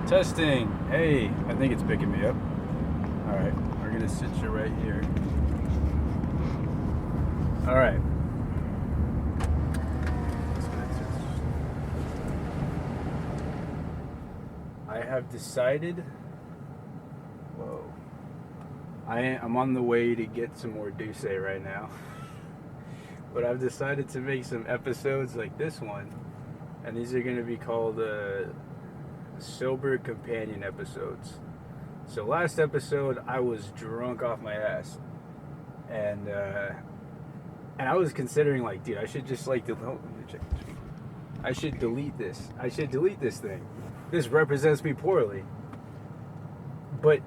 Testing. Hey, I think it's picking me up. All right, we're gonna sit you right here. All right. I have decided. Whoa. I'm on the way to get some more Douce right now. But I've decided to make some episodes like this one, and these are gonna be called sober companion episodes. So last episode I was drunk off my ass, and I was considering like, dude, I should just like I should delete this. I should delete this thing. This represents me poorly. But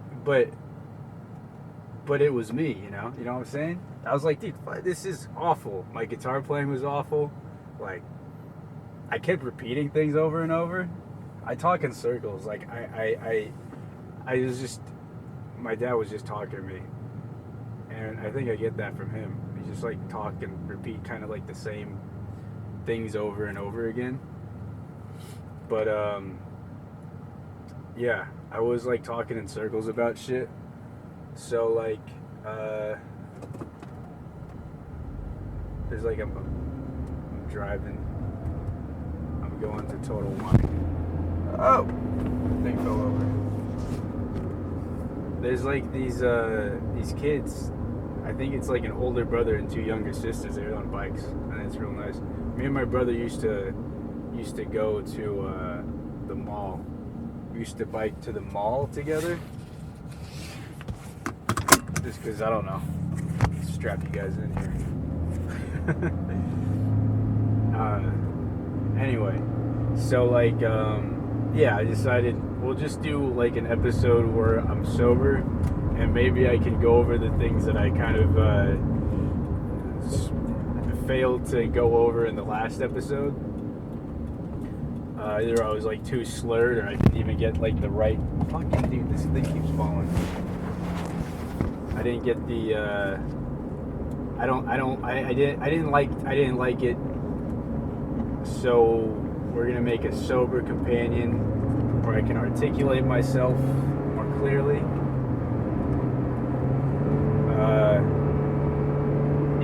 it was me, you know what I'm saying? I was like, dude, this is awful. My guitar playing was awful. Like, I kept repeating things over and over. I talk in circles. Like, I was just, my dad was just talking to me. And I think I get that from him. He just like talk and repeat kind of like the same things over and over again. But, yeah, I was like talking in circles about shit. So like, there's like I'm driving. I'm going to Total Wine. Oh, thing fell over. There's like these kids. I think it's like an older brother and two younger sisters. They're on bikes, and it's real nice. Me and my brother used to go to the mall. We used to bike to the mall together. Just because, I don't know, strap you guys in here. Anyway, so like, yeah, I decided we'll just do like an episode where I'm sober, and maybe I can go over the things that I kind of failed to go over in the last episode. Either I was like too slurred, or I didn't even get like the right. Fucking dude, this thing keeps falling. I didn't get the. I didn't like it. So we're gonna make a sober companion where I can articulate myself more clearly.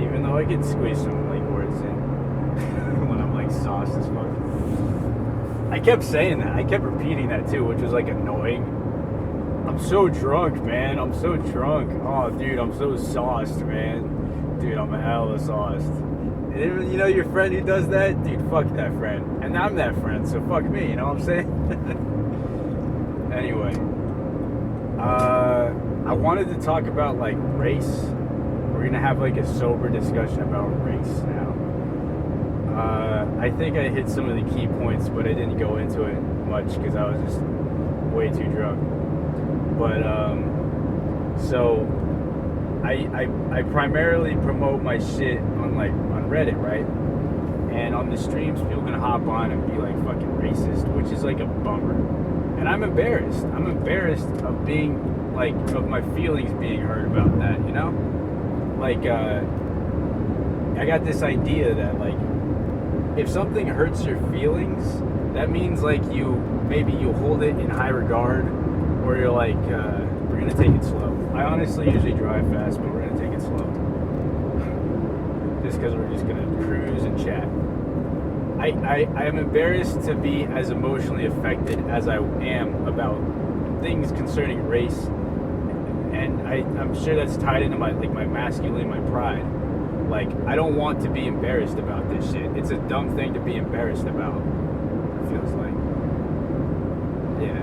Even though I could squeeze some like words in when I'm like sauced as fuck. I kept saying that. I kept repeating that too, which was like annoying. I'm so drunk, man. I'm so drunk. Oh, dude, I'm so sauced, man. Dude, I'm hella sauced. And you know your friend who does that? Dude, fuck that friend. And I'm that friend, so fuck me, you know what I'm saying? Anyway. I wanted to talk about, like, race. We're gonna have, like, a sober discussion about race now. I think I hit some of the key points, but I didn't go into it much because I was just way too drunk. But, so I primarily promote my shit on Reddit, right? And on the streams, people can hop on and be like fucking racist, which is like a bummer. And I'm embarrassed. I'm embarrassed of being like, of my feelings being hurt about that, you know? Like, I got this idea that like, if something hurts your feelings, that means like maybe you hold it in high regard, or you're like, we're gonna take it slow. I honestly usually drive fast, but we're gonna take it slow. Just because we're just gonna cruise and chat. I am embarrassed to be as emotionally affected as I am about things concerning race, and I'm sure that's tied into my masculine, my pride. Like, I don't want to be embarrassed about this shit. It's a dumb thing to be embarrassed about, it feels like. Yeah.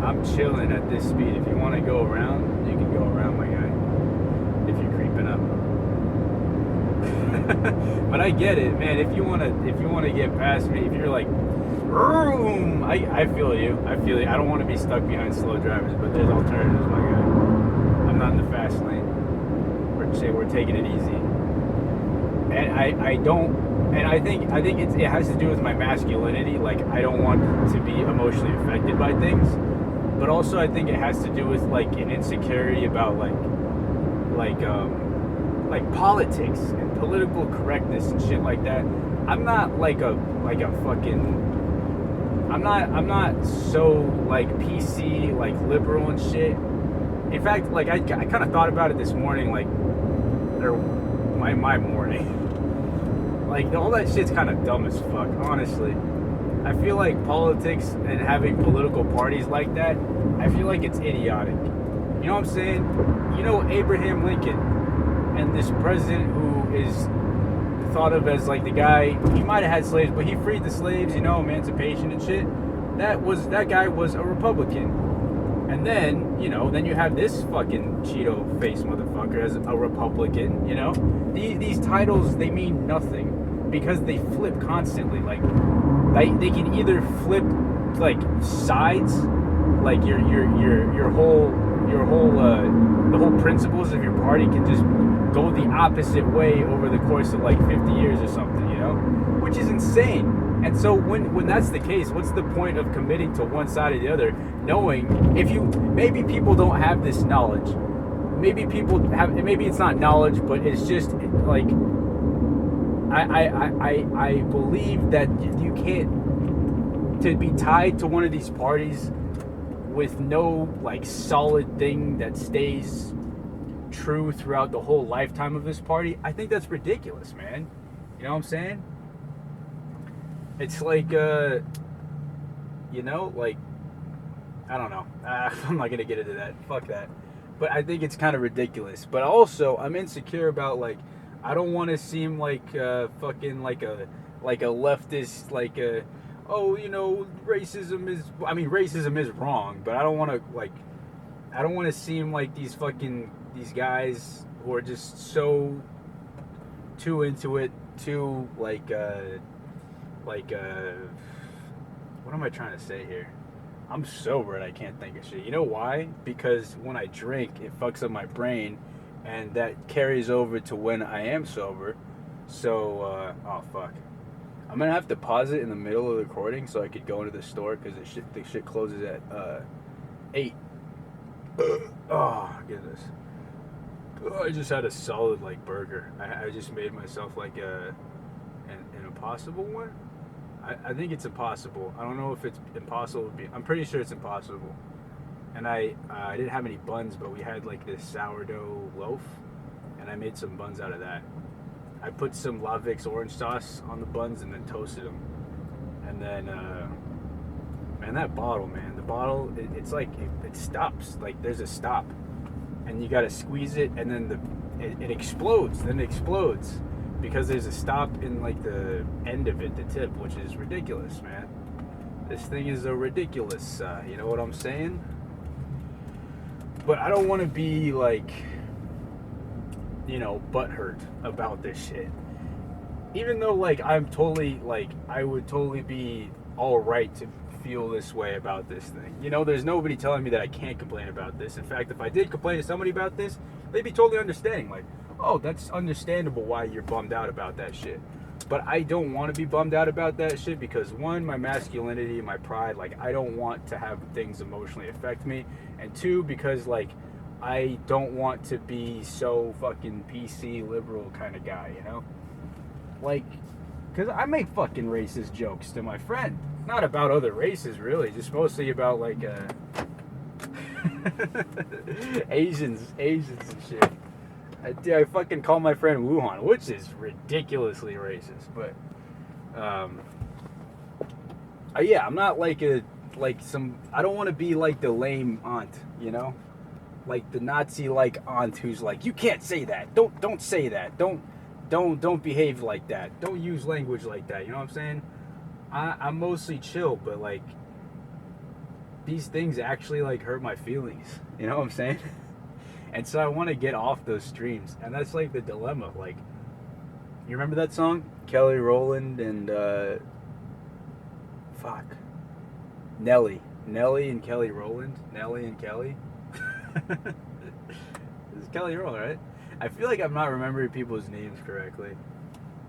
I'm chilling at this speed. If you want to go around, you can go around, my guy. If you're creeping up. But I get it, man. If you want to get past me, if you're like, vroom, I feel you. I feel you. I don't want to be stuck behind slow drivers, but there's alternatives, my guy. I'm not in the fast lane. We're taking it easy. And I don't. And I think it has to do with my masculinity. Like, I don't want to be emotionally affected by things. But also, I think it has to do with like an insecurity about like politics and political correctness and shit like that. I'm not like a fucking. I'm not so like PC, like liberal and shit. In fact, like I kind of thought about it this morning, like, or my morning. Like all that shit's kind of dumb as fuck, honestly. I feel like politics and having political parties like that, I feel like it's idiotic. You know what I'm saying? You know, Abraham Lincoln and this president who is thought of as like the guy, he might have had slaves, but he freed the slaves, you know, emancipation and shit. That guy was a Republican. And then, you know, then you have this fucking Cheeto face motherfucker as a Republican, you know? These titles, they mean nothing because they flip constantly. Like, they can either flip like sides, like your whole the whole principles of your party can just go the opposite way over the course of like 50 years or something, you know, which is insane. And so when that's the case, what's the point of committing to one side or the other, knowing maybe people don't have this knowledge, maybe it's not knowledge, but it's just like I believe that you can't, to be tied to one of these parties with no like solid thing that stays true throughout the whole lifetime of this party. I think that's ridiculous, man. You know what I'm saying? It's like you know, like, I don't know. I'm not gonna get into that. Fuck that. But I think it's kind of ridiculous. But also, I'm insecure about, like, I don't want to seem like fucking like a leftist, like a, oh, you know, racism is wrong, but I don't want to seem like these guys who are just so too into it, too like what am I trying to say here? I'm sober and I can't think of shit. You know why? Because when I drink, it fucks up my brain, and that carries over to when I am sober. So, oh fuck. I'm gonna have to pause it in the middle of the recording so I could go into the store, because the shit closes at 8. Oh goodness. I just had a solid like burger. I just made myself like an impossible one. I think it's impossible. I don't know if it's impossible. I'm pretty sure it's impossible. And I didn't have any buns, but we had like this sourdough loaf, and I made some buns out of that. I put some La Vic's orange sauce on the buns and then toasted them. And then, man, that bottle, man, the bottle, it's like, it stops. Like, there's a stop. And you gotta squeeze it, and then it explodes. Then it explodes. Because there's a stop in like the end of it, the tip, which is ridiculous, man. This thing is a ridiculous, you know what I'm saying? But I don't want to be like, you know, butthurt about this shit. Even though like I'm totally like, I would totally be all right to feel this way about this thing. You know, there's nobody telling me that I can't complain about this. In fact, if I did complain to somebody about this, they'd be totally understanding. Like, oh, that's understandable why you're bummed out about that shit. But I don't want to be bummed out about that shit because, one, my masculinity, my pride, like, I don't want to have things emotionally affect me. And two, because, like, I don't want to be so fucking PC liberal kind of guy, you know? Like, because I make fucking racist jokes to my friend. Not about other races, really. Just mostly about, like, Asians and shit. I fucking call my friend Wuhan, which is ridiculously racist, but yeah, I'm not like I don't want to be like the lame aunt, you know, like the Nazi like aunt who's like, you can't say that, don't say that, don't behave like that, don't use language like that, you know what I'm saying? I'm mostly chill, but like these things actually like hurt my feelings, you know what I'm saying? And so I want to get off those streams. And that's like the dilemma. Like, you remember that song? Kelly Rowland and, Nelly and Kelly Rowland. Nelly and Kelly. It's Kelly Rowland, right? I feel like I'm not remembering people's names correctly.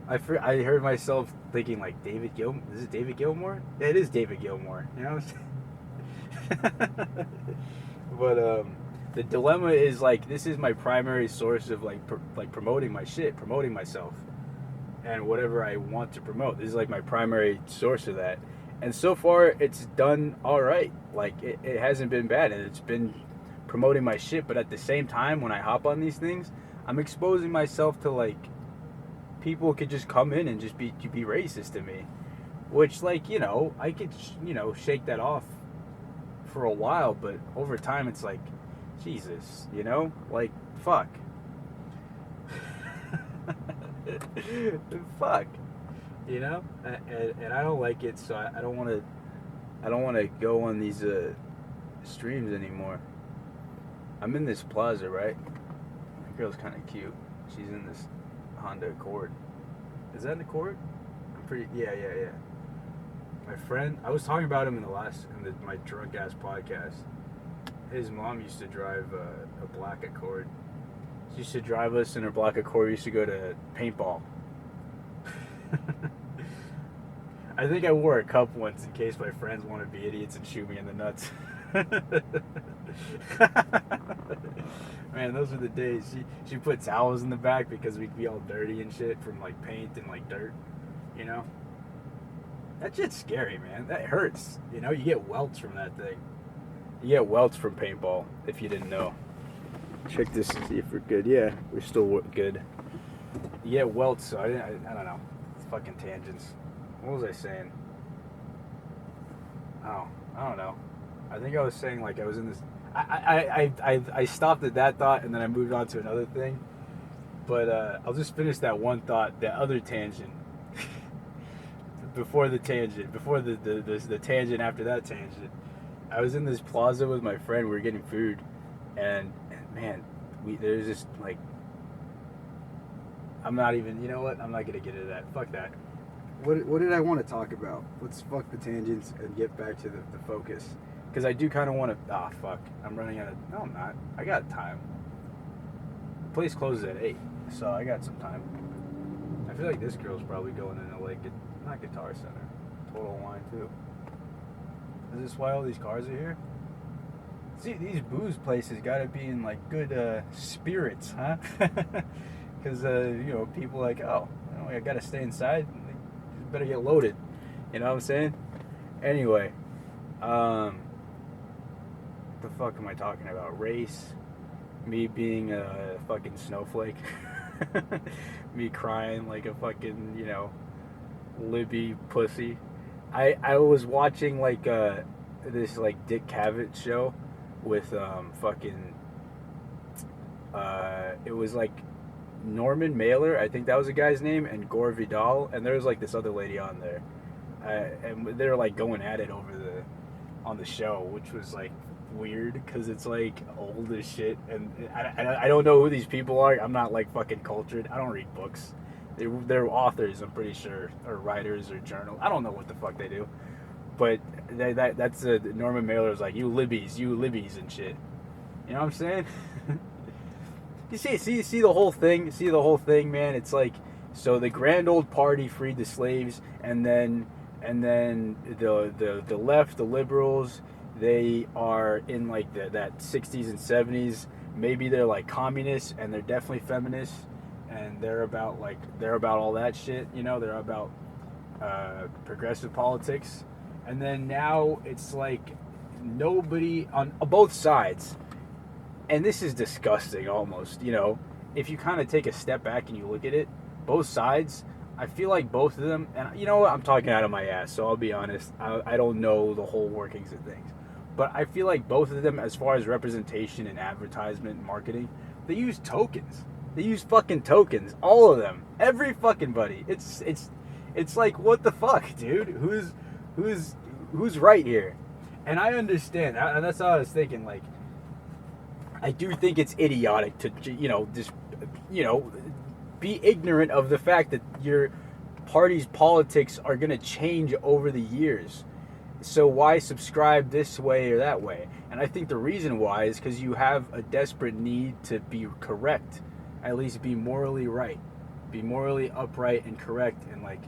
I heard myself thinking like David Gilmour. Is it David Gilmour? Yeah, it is David Gilmour. You know what I'm saying? But, the dilemma is like, this is my primary source of like promoting my shit, promoting myself, and whatever I want to promote. This is like my primary source of that, And so far, it's done all right. Like, it hasn't been bad, and it's been promoting my shit. But at the same time, when I hop on these things, I'm exposing myself to, like, people could just come in and just be racist to me. Which, like, I could, shake that off for a while. But over time, it's like, Jesus, Like, fuck. Fuck. And I don't like it, so I don't want to go on these streams anymore. I'm in this plaza, right? The girl's kind of cute. She's in this Honda Accord. Is that an Accord? I'm pretty. Yeah. My friend, I was talking about him in my drunk ass podcast. His mom used to drive a black Accord. She used to drive us in her black Accord. We used to go to paintball. I think I wore a cup once in case my friends want to be idiots and shoot me in the nuts. Man, those were the days. She put towels in the back because we'd be all dirty and shit from like paint and like dirt, That shit's scary, man. That hurts. You get welts from that thing. You get welts from paintball, if you didn't know. Check this and see if we're good. Yeah, we're still good. You get welts, so I don't know. It's fucking tangents. What was I saying? Oh, I don't know. I think I was saying, like, I was in this... I stopped at that thought, and then I moved on to another thing. But I'll just finish that one thought, that other tangent. Before the tangent. Before the tangent after that tangent. I was in this plaza with my friend. We were getting food. And man, there's just, like... I'm not even... You know what? I'm not going to get into that. Fuck that. What did I want to talk about? Let's fuck the tangents and get back to the focus. Because I do kind of want to... fuck. I'm running out of... No, I'm not. I got time. The place closes at 8, so I got some time. I feel like this girl's probably going into, like, not Guitar Center. Total Wine, too. Is this why all these cars are here? See, these booze places got to be in, like, good spirits, huh? Because, people like, I got to stay inside. Better get loaded. You know what I'm saying? Anyway, the fuck am I talking about? Race, me being a fucking snowflake, me crying like a fucking, Libby pussy. I was watching like this like Dick Cavett show with it was like Norman Mailer, I think that was the guy's name, and Gore Vidal, and there was like this other lady on there, and they're like going at it on the show, which was like weird because it's like old as shit, and I don't know who these people are. I'm not like fucking cultured. I don't read books. They're authors, I'm pretty sure, or writers or journal. I don't know what the fuck they do, but that's Norman Mailer is like, you libbies and shit. You know what I'm saying? You see the whole thing. See the whole thing, man. It's like, so the grand old party freed the slaves, and then the left, the liberals, they are in like that 60s and 70s. Maybe they're like communists, and they're definitely feminists, and they're about all that shit. They're about progressive politics, and then now it's like nobody on both sides. And this is disgusting almost, if you kind of take a step back and you look at it, both sides, I feel like both of them, and you know what, I'm talking out of my ass, so I'll be honest, I don't know the whole workings of things, but I feel like both of them, as far as representation and advertisement and marketing, they use tokens. They use fucking tokens, all of them, every fucking buddy. It's like, what the fuck, dude? Who's right here? And I understand, and that's how I was thinking, like, I do think it's idiotic to, just, be ignorant of the fact that your party's politics are going to change over the years. So why subscribe this way or that way? And I think the reason why is because you have a desperate need to be correct, at least be morally right, be morally upright and correct, and like,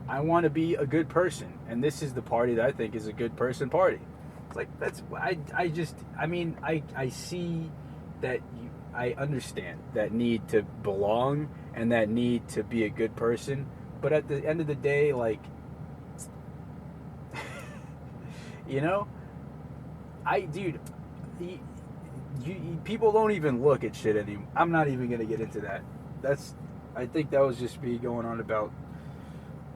I want to be a good person, and this is the party that I think is a good person party. It's like, that's, I see that I understand that need to belong and that need to be a good person, but at the end of the day, like, You know, dude, people don't even look at shit anymore. I'm not even gonna get into that. I think that was just me going on about.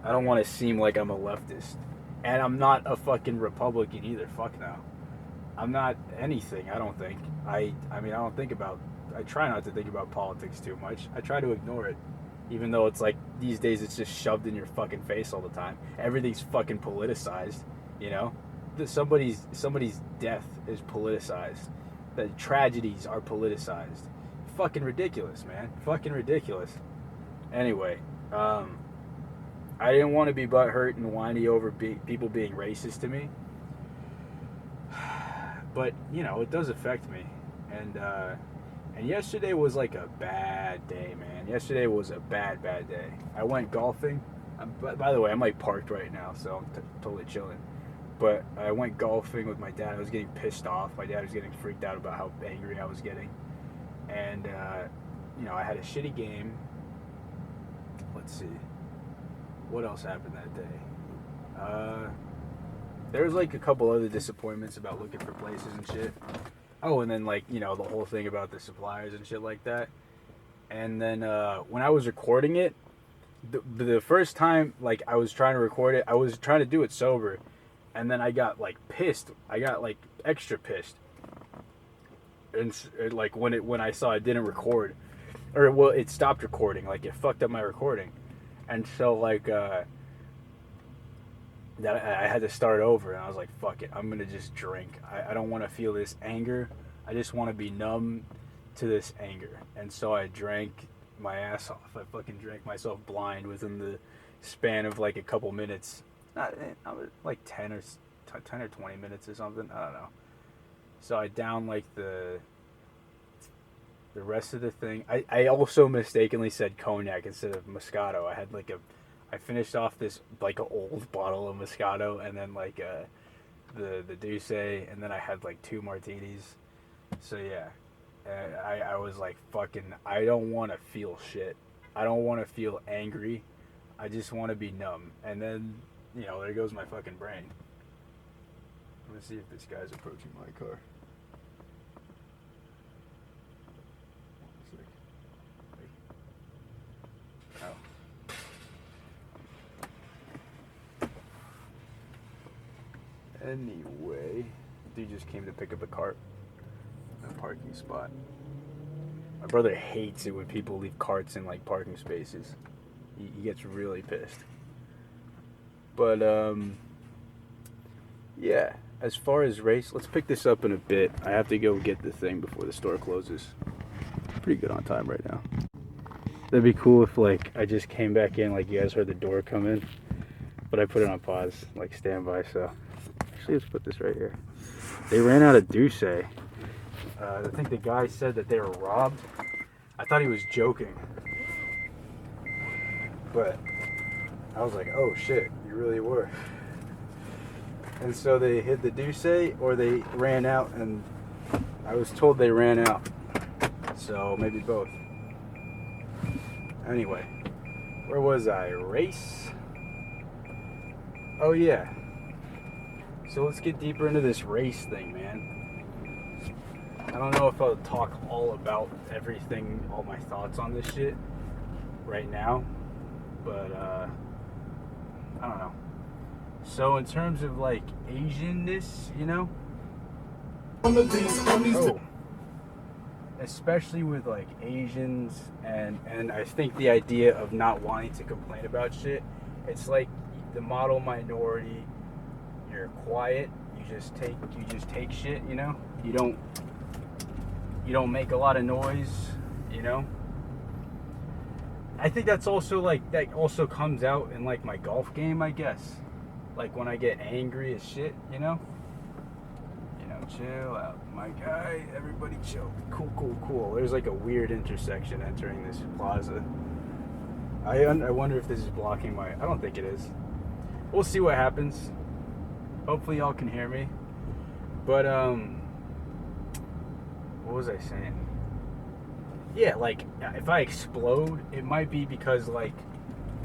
I don't want to seem like I'm a leftist, and I'm not a fucking Republican either. Fuck no, I'm not anything. I don't think. I mean, I don't think about. I try not to think about politics too much. I try to ignore it, even though it's like these days it's just shoved in your fucking face all the time. Everything's fucking politicized. You know, somebody's death is politicized. The tragedies are politicized. Fucking ridiculous, man. Fucking ridiculous. Anyway, I didn't want to be butthurt and whiny over people being racist to me, but you know it does affect me. And yesterday was like a bad day, man. Yesterday was a bad day. I went golfing. By the way, I'm like parked right now, so I'm totally chilling. But I went golfing with my dad. I was getting pissed off. My dad was getting freaked out about how angry I was getting. And, you know, I had a shitty game. Let's see. What else happened that day? There was, like, a couple other disappointments about looking for places and shit. Oh, and then, like, you know, the whole thing about the suppliers and shit like that. And then, when I was recording it, the first time, like, I was trying to record it, I was trying to do it sober. And then I got, like, pissed. I got, like, extra pissed. And, like, when I saw it didn't record. Or, well, it stopped recording. Like, it fucked up my recording. And so, like, that I had to start over. And I was like, fuck it. I'm going to just drink. I don't want to feel this anger. I just want to be numb to this anger. And so I drank my ass off. I fucking drank myself blind within the span of, like, a couple minutes. Like 10 or 20 minutes or something. I don't know. So I downed like the rest of the thing. I also mistakenly said cognac instead of Moscato. I had I finished off this like an old bottle of Moscato and then like the Douce, and then I had like 2 martinis. So yeah, I was like fucking. I don't want to feel shit. I don't want to feel angry. I just want to be numb. And then, you know, there goes my fucking brain. I'm gonna see if this guy's approaching my car. Oh. Anyway, dude just came to pick up a cart in a parking spot. My brother hates it when people leave carts in like parking spaces. He gets really pissed. But yeah, as far as race, let's pick this up in a bit. I have to go get the thing before the store closes. Pretty good on time right now. That'd be cool if like I just came back in, like you guys heard the door come in, but I put it on pause, like standby. So actually, let's put this right here. They ran out of Douce. I think the guy said that they were robbed. I thought he was joking, but I was like, oh shit, you really were. And so they hid the Douce, or they ran out, and I was told they ran out. So maybe both. Anyway, where was I? Race? Oh yeah. So let's get deeper into this race thing, man. I don't know if I'll talk all about everything, all my thoughts on this shit right now, but I don't know. So in terms of like Asianness, you know, especially with like Asians and I think the idea of not wanting to complain about shit, it's like the model minority. You're quiet. You just take shit. You know. You don't make a lot of noise. You know. I think that's also like that also comes out in like my golf game, I guess. Like when I get angry as shit, you know. Chill out, my guy. Everybody chill. Cool. There's like a weird intersection entering this plaza. I wonder if this is blocking my. I don't think it is. We'll see what happens. Hopefully y'all can hear me. But what was I saying? Yeah, like if I explode, it might be because like,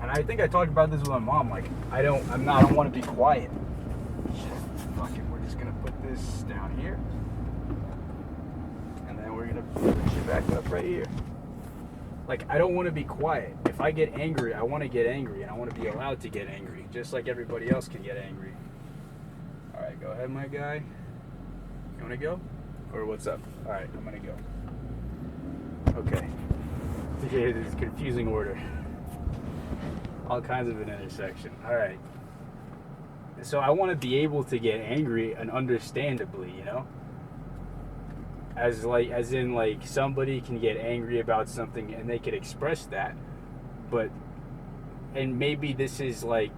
and I think I talked about this with my mom. Like I don't want to be quiet. Shit, fuck it, we're just gonna put this down here, and then we're gonna push it back up right here. Like, I don't want to be quiet. If I get angry, I want to get angry, and I want to be allowed to get angry, just like everybody else can get angry. All right, go ahead, my guy. You want to go? Or what's up? All right, I'm going to go. Okay. Yeah, this is confusing order. All kinds of an intersection. All right. So I want to be able to get angry and understandably, you know? As in somebody can get angry about something and they could express that, and maybe this is like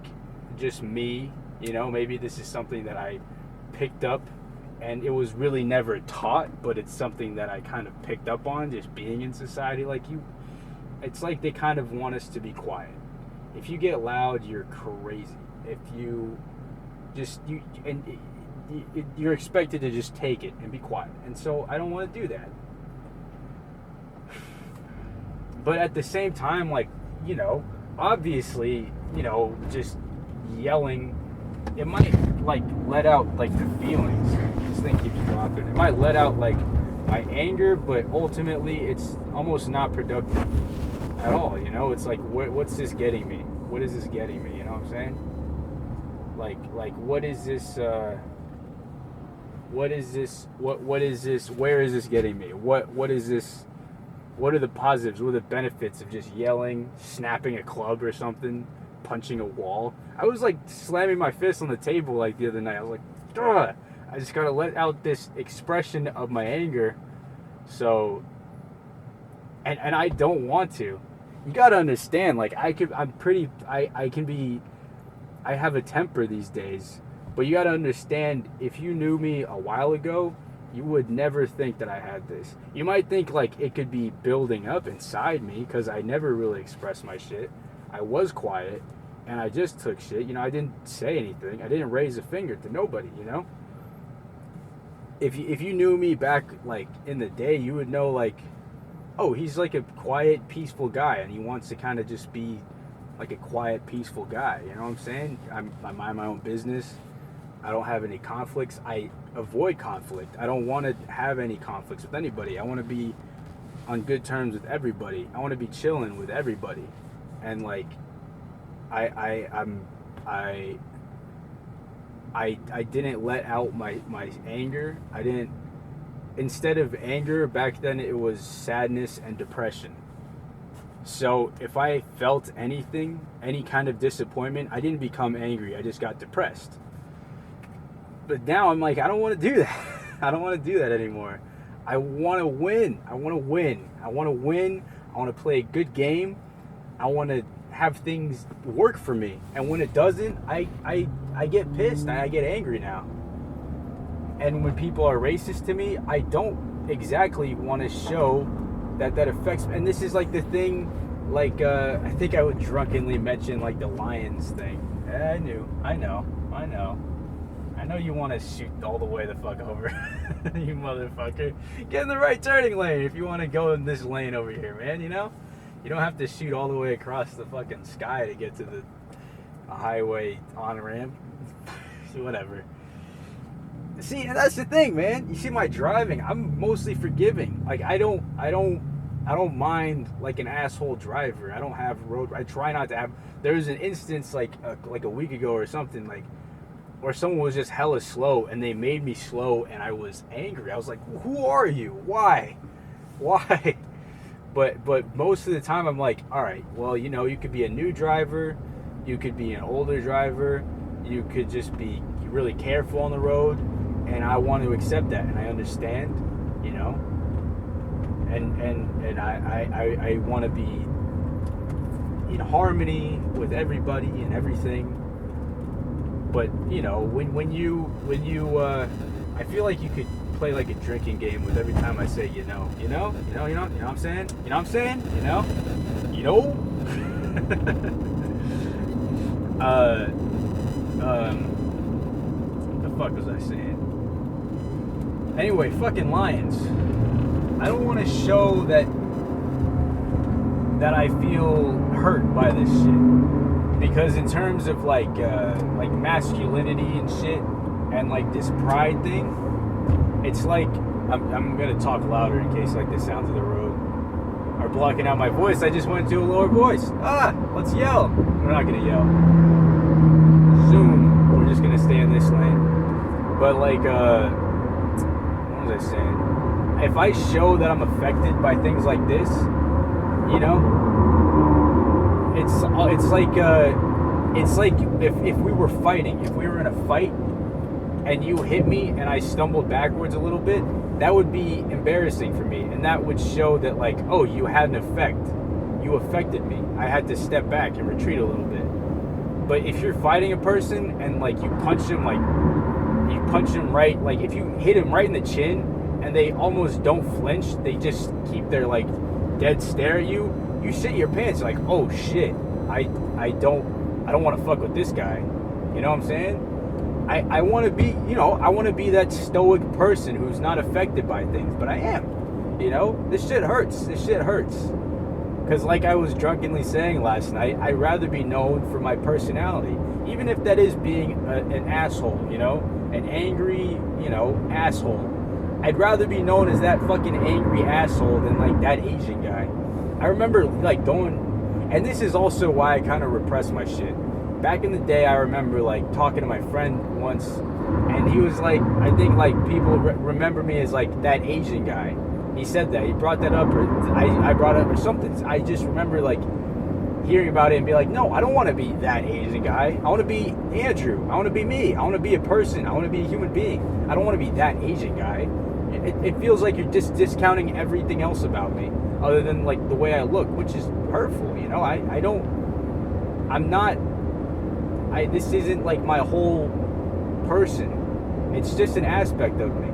just me, you know, maybe this is something that I picked up and it was really never taught, but it's something that I kind of picked up on just being in society. It's like they kind of want us to be quiet. If you get loud, you're crazy. If you you're expected to just take it and be quiet. And so I don't want to do that. But at the same time, obviously, just yelling, it might let out the feelings. This thing keeps dropping. It might let out my anger, but ultimately it's almost not productive at all. It's like, what's this getting me? What is this getting me? You know what I'm saying? What is this? What is this? What is this? Where is this getting me? What is this? What are the positives? What are the benefits of just yelling, snapping a club or something, punching a wall? I was slamming my fist on the table the other night. I was like, ugh. I just gotta let out this expression of my anger. So, and I don't want to. You gotta understand, I have a temper these days. But you got to understand, if you knew me a while ago, you would never think that I had this. You might think it could be building up inside me because I never really expressed my shit. I was quiet and I just took shit. I didn't say anything. I didn't raise a finger to nobody, If you knew me back in the day, you would know oh, he's a quiet, peaceful guy and he wants to kind of just be a quiet, peaceful guy. You know what I'm saying? I mind my own business. I don't have any conflicts. I avoid conflict. I don't want to have any conflicts with anybody. I want to be on good terms with everybody. I want to be chilling with everybody. And I didn't let out my anger. Instead of anger back then, it was sadness and depression. So if I felt anything, any kind of disappointment, I didn't become angry. I just got depressed. But now I'm I don't want to do that. I don't want to do that anymore. I want to win. I want to win. I want to play a good game. I want to have things work for me. And when it doesn't, I get pissed. I get angry now. And when people are racist to me, I don't exactly want to show that affects me. And this is the thing, I think I would drunkenly mention the Lions thing. I know you want to shoot all the way the fuck over. You motherfucker. Get in the right turning lane if you want to go in this lane over here, man, You don't have to shoot all the way across the fucking sky to get to the highway on-ramp. Whatever. See, and that's the thing, man. You see my driving, I'm mostly forgiving. I don't mind an asshole driver. I don't have road. I try not to have. There was an instance a week ago or something where someone was just hella slow and they made me slow and I was angry. I was like, who are you? Why? But most of the time I'm all right, well, you could be a new driver, you could be an older driver, you could just be really careful on the road, and I want to accept that and I understand, and I want to be in harmony with everybody and everything. But when you I feel like you could play a drinking game with every time I say you know what I'm saying? What the fuck was I saying? Anyway, fucking Lions. I don't want to show that I feel hurt by this shit. Because in terms of masculinity and shit, and like this pride thing, it's like I'm gonna talk louder in case like the sounds of the road are blocking out my voice. I just went to a lower voice. Let's yell. We're not gonna yell. Zoom. We're just gonna stay in this lane. But like, what was I saying? If I show that I'm affected by things like this, you know, it's like if we were fighting, if we were in a fight, and you hit me and I stumbled backwards a little bit, that would be embarrassing for me, and that would show that like, oh, you had an effect, you affected me. I had to step back and retreat a little bit. But if you're fighting a person and like you punch him right, like if you hit him right in the chin and they almost don't flinch, they just keep their like dead stare at you, you shit your pants. You're like, oh shit, I don't want to fuck with this guy. You know what I'm saying? I want to be, I want to be that stoic person who's not affected by things, but I am. This shit hurts. Because like I was drunkenly saying last night, I'd rather be known for my personality, even if that is being an asshole, an angry, asshole. I'd rather be known as that fucking angry asshole than like that Asian guy. I remember like going, and this is also why I kind of repress my shit. Back in the day, I remember like talking to my friend once, and he was like, I think like people remember me as like that Asian guy. He said that, he brought that up, or I brought it up or something. I just remember like hearing about it and be like, no, I don't want to be that Asian guy. I want to be Andrew. I want to be me. I want to be a person. I want to be a human being. I don't want to be that Asian guy. It feels like you're just discounting everything else about me, other than like the way I look, which is hurtful. This isn't like my whole person. It's just an aspect of me,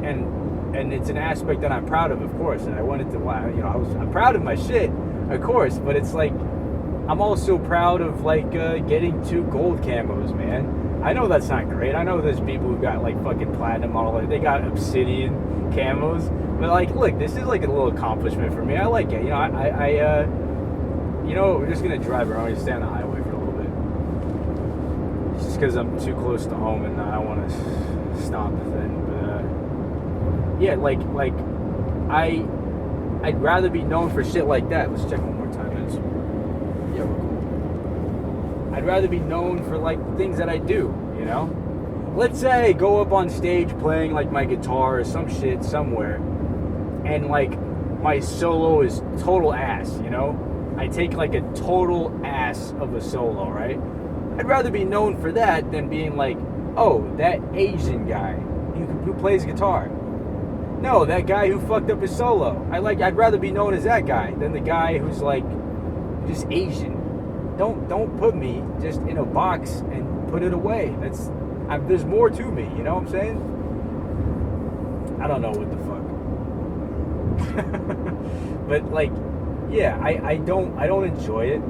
and it's an aspect that I'm proud of course. And I wanted to, I'm proud of my shit, of course. But it's like I'm also proud of like getting 2 gold camos, man. I know that's not great. I know there's people who got like fucking platinum all like they got obsidian camos, but like, look, this is like a little accomplishment for me. I like it. We're just gonna drive around and stay on the highway for a little bit. It's just because I'm too close to home and I don't want to stop the thing. But yeah, like I'd rather be known for shit like that. Let's check one more time. Yeah, we're cool. I'd rather be known for like things that I do. Let's say I go up on stage playing like my guitar or some shit somewhere, and like my solo is total ass. I take like a total ass of a solo, right? I'd rather be known for that than being like, oh, that Asian guy who plays guitar. No, that guy who fucked up his solo. I'd rather be known as that guy than the guy who's like just Asian. Don't put me just in a box and put it away. There's more to me, you know what I'm saying? I don't know what the fuck. But like, yeah, I don't enjoy it,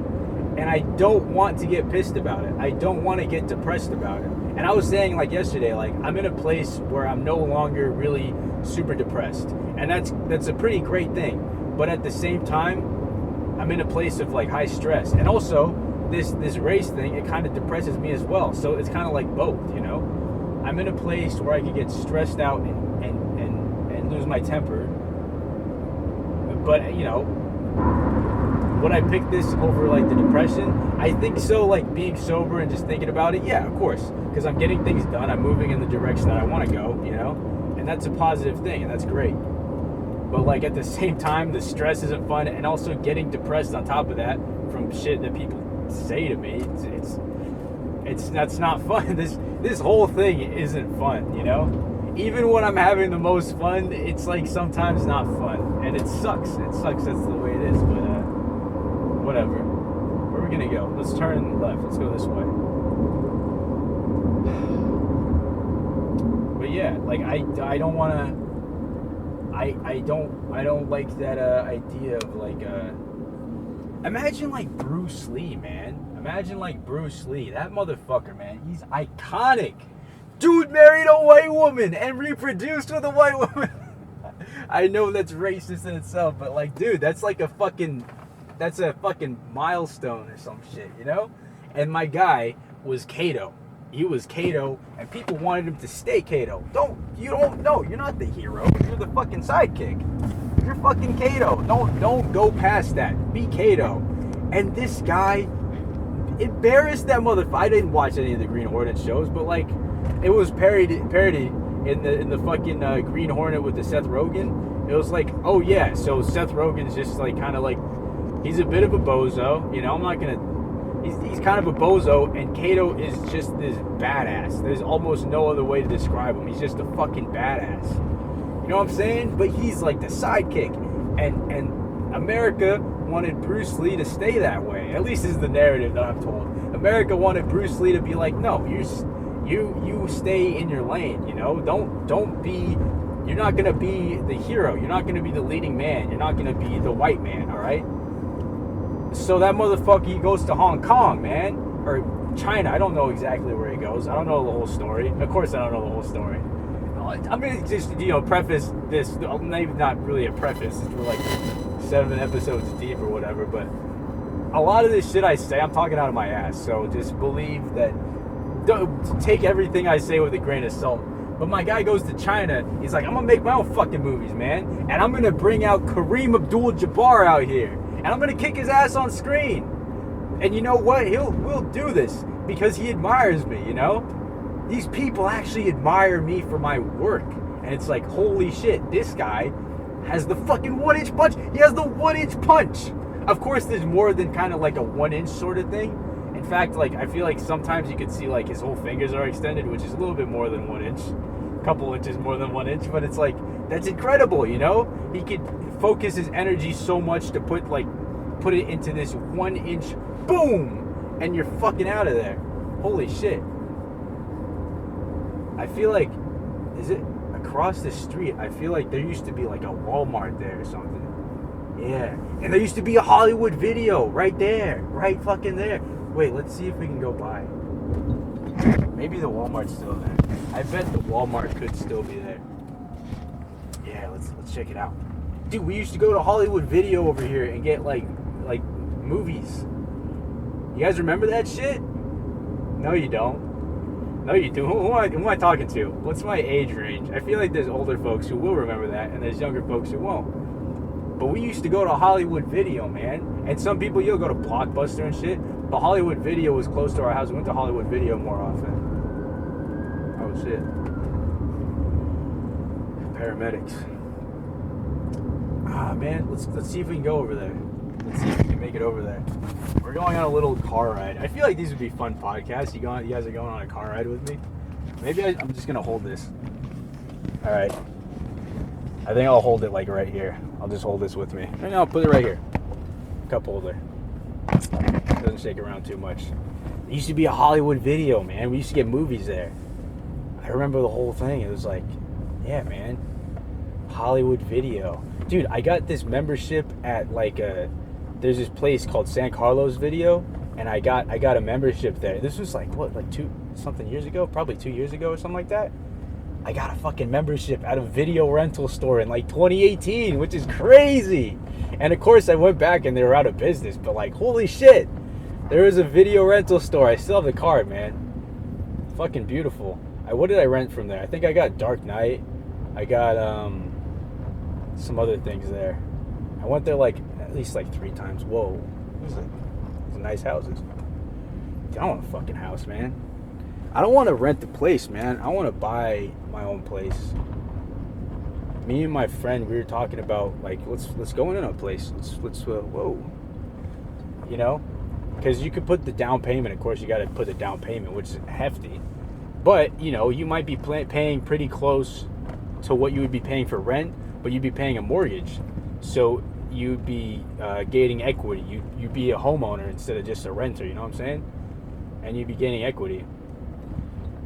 and I don't want to get pissed about it. I don't want to get depressed about it. And I was saying like yesterday, like I'm in a place where I'm no longer really super depressed, and that's a pretty great thing. But at the same time, I'm in a place of like high stress, and also this race thing, it kind of depresses me as well. So it's kind of like both, I'm in a place where I could get stressed out and lose my temper, but would I pick this over like the depression? I think so. Like being sober and just thinking about it, yeah, of course, because I'm getting things done. I'm moving in the direction that I want to go, and that's a positive thing, and that's great. But like at the same time, the stress isn't fun, and also getting depressed on top of that from shit that people say to me, that's not fun. This whole thing isn't fun, Even when I'm having the most fun, it's like sometimes not fun, and it sucks. That's the way it is. But whatever. Where are we gonna go? Let's turn left. Let's go this way. But yeah, like I don't want to. I don't like that idea of like imagine like Bruce Lee, man. Imagine like Bruce Lee. That motherfucker, man. He's iconic. Dude married a white woman and reproduced with a white woman. I know that's racist in itself, but like, dude, that's a fucking milestone or some shit, And my guy was Kato. he was Kato, and people wanted him to stay Kato. You don't know. You're not the hero. You're the fucking sidekick. You're fucking Kato. Don't go past that. Be Kato. And this guy embarrassed that motherfucker. I didn't watch any of the Green Hornet shows, but like, it was parody in the fucking Green Hornet with the Seth Rogen. It was like, oh yeah, so Seth Rogen's just like kind of like, he's a bit of a bozo. You know, I'm not gonna. He's kind of a bozo, and Kato is just this badass. There's almost no other way to describe him. He's just a fucking badass. You know what I'm saying? But he's like the sidekick, and America wanted Bruce Lee to stay that way. At least is the narrative that I'm told. America wanted Bruce Lee to be like, no, you stay in your lane. You know, don't be. You're not gonna be the hero. You're not gonna be the leading man. You're not gonna be the white man. All right. So that motherfucker, he goes to Hong Kong, man, or China. I don't know exactly where he goes. I don't know the whole story. Of course, I don't know the whole story. I'm gonna just, preface this. Maybe not really a preface. We're like 7 episodes deep or whatever. But a lot of this shit I say, I'm talking out of my ass. So just believe that. Don't take everything I say with a grain of salt. But my guy goes to China. He's like, I'm gonna make my own fucking movies, man, and I'm gonna bring out Kareem Abdul-Jabbar out here. And I'm going to kick his ass on screen. And you know what? We'll do this because he admires me, you know? These people actually admire me for my work. And it's like, holy shit, this guy has the fucking 1-inch punch. He has the 1-inch punch. Of course, there's more than kind of like a 1-inch sort of thing. In fact, like, I feel like sometimes you could see like his whole fingers are extended, which is a little bit more than 1 inch. A couple inches more than 1 inch. But it's like, that's incredible, you know? He could focus his energy so much to put it into this 1-inch boom, and you're fucking out of there. Holy shit. I feel like, is it across the street? I feel like there used to be like a Walmart there or something. Yeah. And there used to be a Hollywood Video right there. Right fucking there. Wait, let's see if we can go by. Maybe the Walmart's still there. I bet the Walmart could still be there. Yeah, let's check it out. Dude, we used to go to Hollywood Video over here and get like movies. You guys remember that shit? No, you don't. No, you do. Who am I talking to? What's my age range? I feel like there's older folks who will remember that, and there's younger folks who won't. But we used to go to Hollywood Video, man. And some people, you'll go to Blockbuster and shit. But Hollywood Video was close to our house. We went to Hollywood Video more often. Oh, shit. Paramedics. Ah, man, let's see if we can go over there. Let's see if we can make it over there. We're going on a little car ride. I feel like these would be fun podcasts. You guys are going on a car ride with me? Maybe I'm just going to hold this. All right. I think I'll hold it like right here. I'll just hold this with me. Right now, I'll put it right here. Cup holder. Doesn't shake around too much. It used to be a Hollywood Video, man. We used to get movies there. I remember the whole thing. It was like, yeah, man. Hollywood Video. Dude, I got this membership at like there's this place called San Carlos Video, and I got a membership there. This was like what, like 2 years ago, probably 2 years ago or something like that. I got a fucking membership at a video rental store in like 2018, which is crazy. And of course I went back and they were out of business, but like, holy shit, there was a video rental store. I still have the card, man. Fucking beautiful. What did I rent from there? I think I got Dark Knight. I got some other things there. I went there like at least like 3 times. Whoa, those are nice houses. Dude, I want a fucking house, man. I don't want to rent the place, man. I want to buy my own place. Me and my friend, we were talking about like let's go in a place. Let's whoa, you know, because you could put the down payment. Of course, you got to put the down payment, which is hefty. But you know, you might be paying pretty close to what you would be paying for rent, but you'd be paying a mortgage. So you'd be gaining equity. You'd be a homeowner instead of just a renter. You know what I'm saying? And you'd be gaining equity.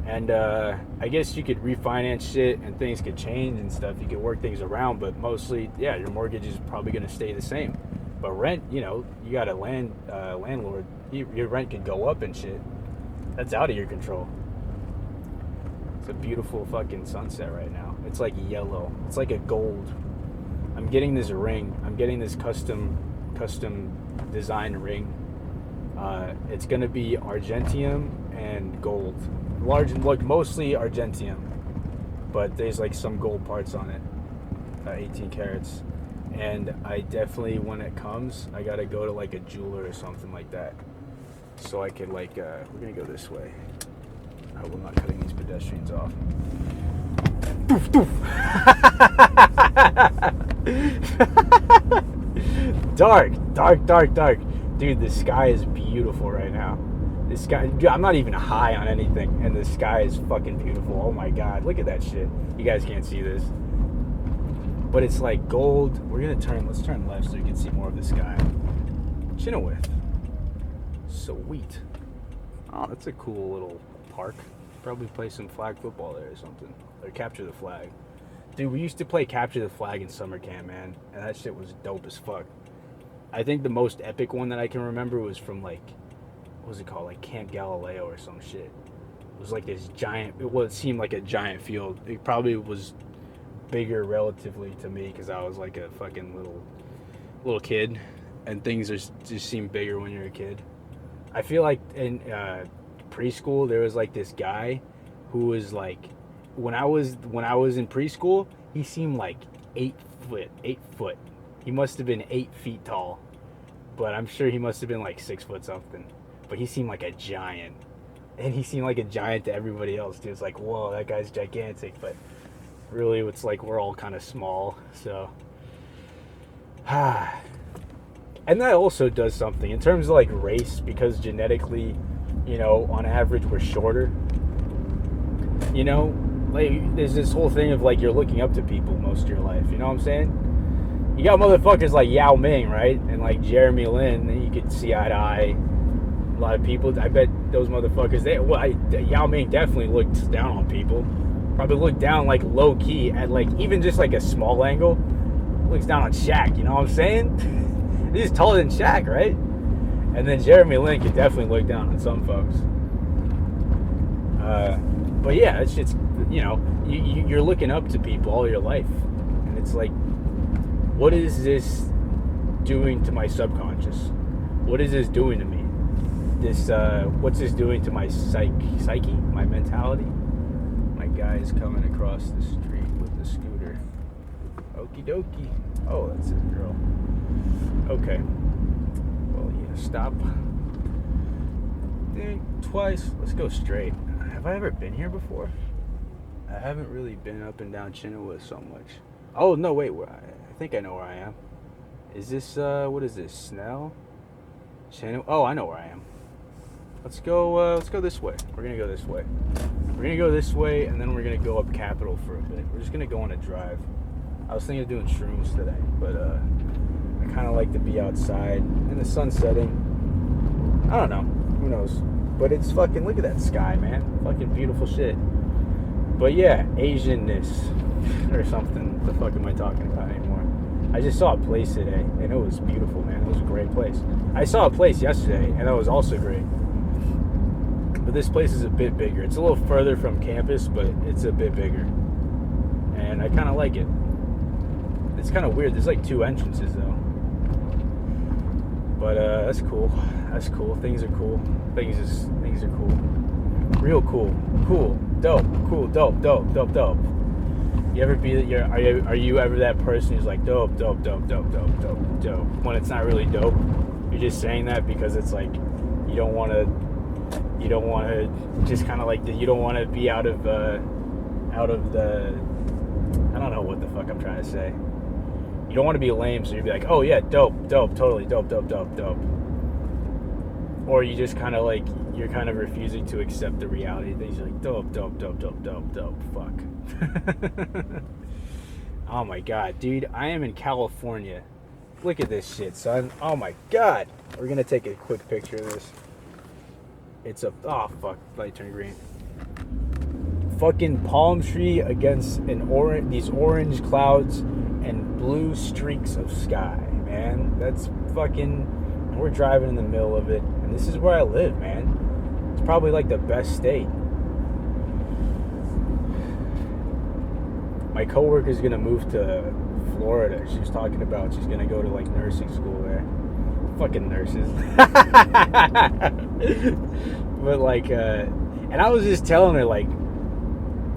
And I guess you could refinance shit and things could change and stuff. You could work things around, but mostly, yeah, your mortgage is probably going to stay the same. But rent, you know, you got a landlord. Your rent could go up and shit. That's out of your control. It's a beautiful fucking sunset right now. It's like yellow. It's like a gold. I'm getting this ring. I'm getting this custom design ring. It's going to be argentium and gold. large, like mostly Argentium, but there's like some gold parts on it. 18 carats. And I definitely, when it comes, I gotta go to like a jeweler or something like that, so I could like we're gonna go this way. I will not cutting these pedestrians off. Doof, doof. dark. Dude, the sky is beautiful right now. The sky, I'm not even high on anything, and the sky is fucking beautiful. Oh my god, look at that shit. You guys can't see this, but it's like gold. Let's turn left so you can see more of the sky. Chenoweth. Sweet. Oh, that's a cool little park. Probably play some flag football there or something. Or capture the flag. Dude, we used to play capture the flag in summer camp, man. And that shit was dope as fuck. I think the most epic one that I can remember was from like, what was it called? Like Camp Galileo or some shit. It was like this giant, it seemed like a giant field. It probably was bigger relatively to me because I was like a fucking little kid. And things just seem bigger when you're a kid. I feel like in preschool there was like this guy who was like, when I was in preschool, he seemed like 8 foot. He must have been 8 feet tall, but I'm sure he must have been like 6 foot something. But he seemed like a giant, and he seemed like a giant to everybody else. Dude, it's like, whoa, that guy's gigantic. But really, it's like we're all kind of small. So, and that also does something in terms of like race, because genetically, you know, on average, we're shorter. You know, like there's this whole thing of like you're looking up to people most of your life. You know what I'm saying? You got motherfuckers like Yao Ming, right? And like Jeremy Lin, and you could see eye to eye. A lot of people, I bet those motherfuckers, Yao Ming definitely looked down on people. Probably looked down like low key at like even just like a small angle. Looks down on Shaq, you know what I'm saying? He's taller than Shaq, right? And then Jeremy Lin could definitely look down on some folks. But yeah, it's just, you know, you're looking up to people all your life. And it's like, what is this doing to my subconscious? What is this doing to me? What's this doing to my psyche, my mentality? My guy's coming across the street with the scooter. Okie dokie. Oh, that's it, girl. Okay. Well, yeah, stop. Think twice. Let's go straight. Have I ever been here before? I haven't really been up and down Chenoweth so much. Oh, no, wait. I think I know where I am. Is this, what is this? Snell? Chenoweth? Oh, I know where I am. Let's go this way. We're going to go this way. We're going to go this way, and then we're going to go up Capitol for a bit. We're just going to go on a drive. I was thinking of doing shrooms today, but I kind of like to be outside in the sun setting. I don't know. Who knows? But it's fucking, look at that sky, man. Fucking beautiful shit. But yeah, Asianness or something. What the fuck am I talking about anymore? I just saw a place today, and it was beautiful, man. It was a great place. I saw a place yesterday, and that was also great. But this place is a bit bigger. It's a little further from campus, but it's a bit bigger. And I kind of like it. It's kind of weird. There's like 2 entrances, though. But that's cool. That's cool. Things are cool. Things are cool. Real cool. Cool. Dope. Cool. Dope. You ever are you ever that person who's like dope when it's not really dope? You're just saying that because it's like you don't want to just kind of like you don't want to be out of the I don't know what the fuck I'm trying to say. You don't want to be lame, so you'd be like, oh yeah, dope, totally dope. Or you just kind of like, you're kind of refusing to accept the reality of things. You're like, dope, fuck. Oh my god, dude, I am in California. Look at this shit, son. Oh my god. We're gonna take a quick picture of this. It's a, oh fuck, light turned green. Fucking palm tree against these orange clouds and blue streaks of sky, man. That's fucking, we're driving in the middle of it, and this is where I live, man. It's probably like the best state. My coworker's gonna move to Florida. She was talking about she's gonna go to like nursing school there. Fucking nurses. But like, And I was just telling her, like,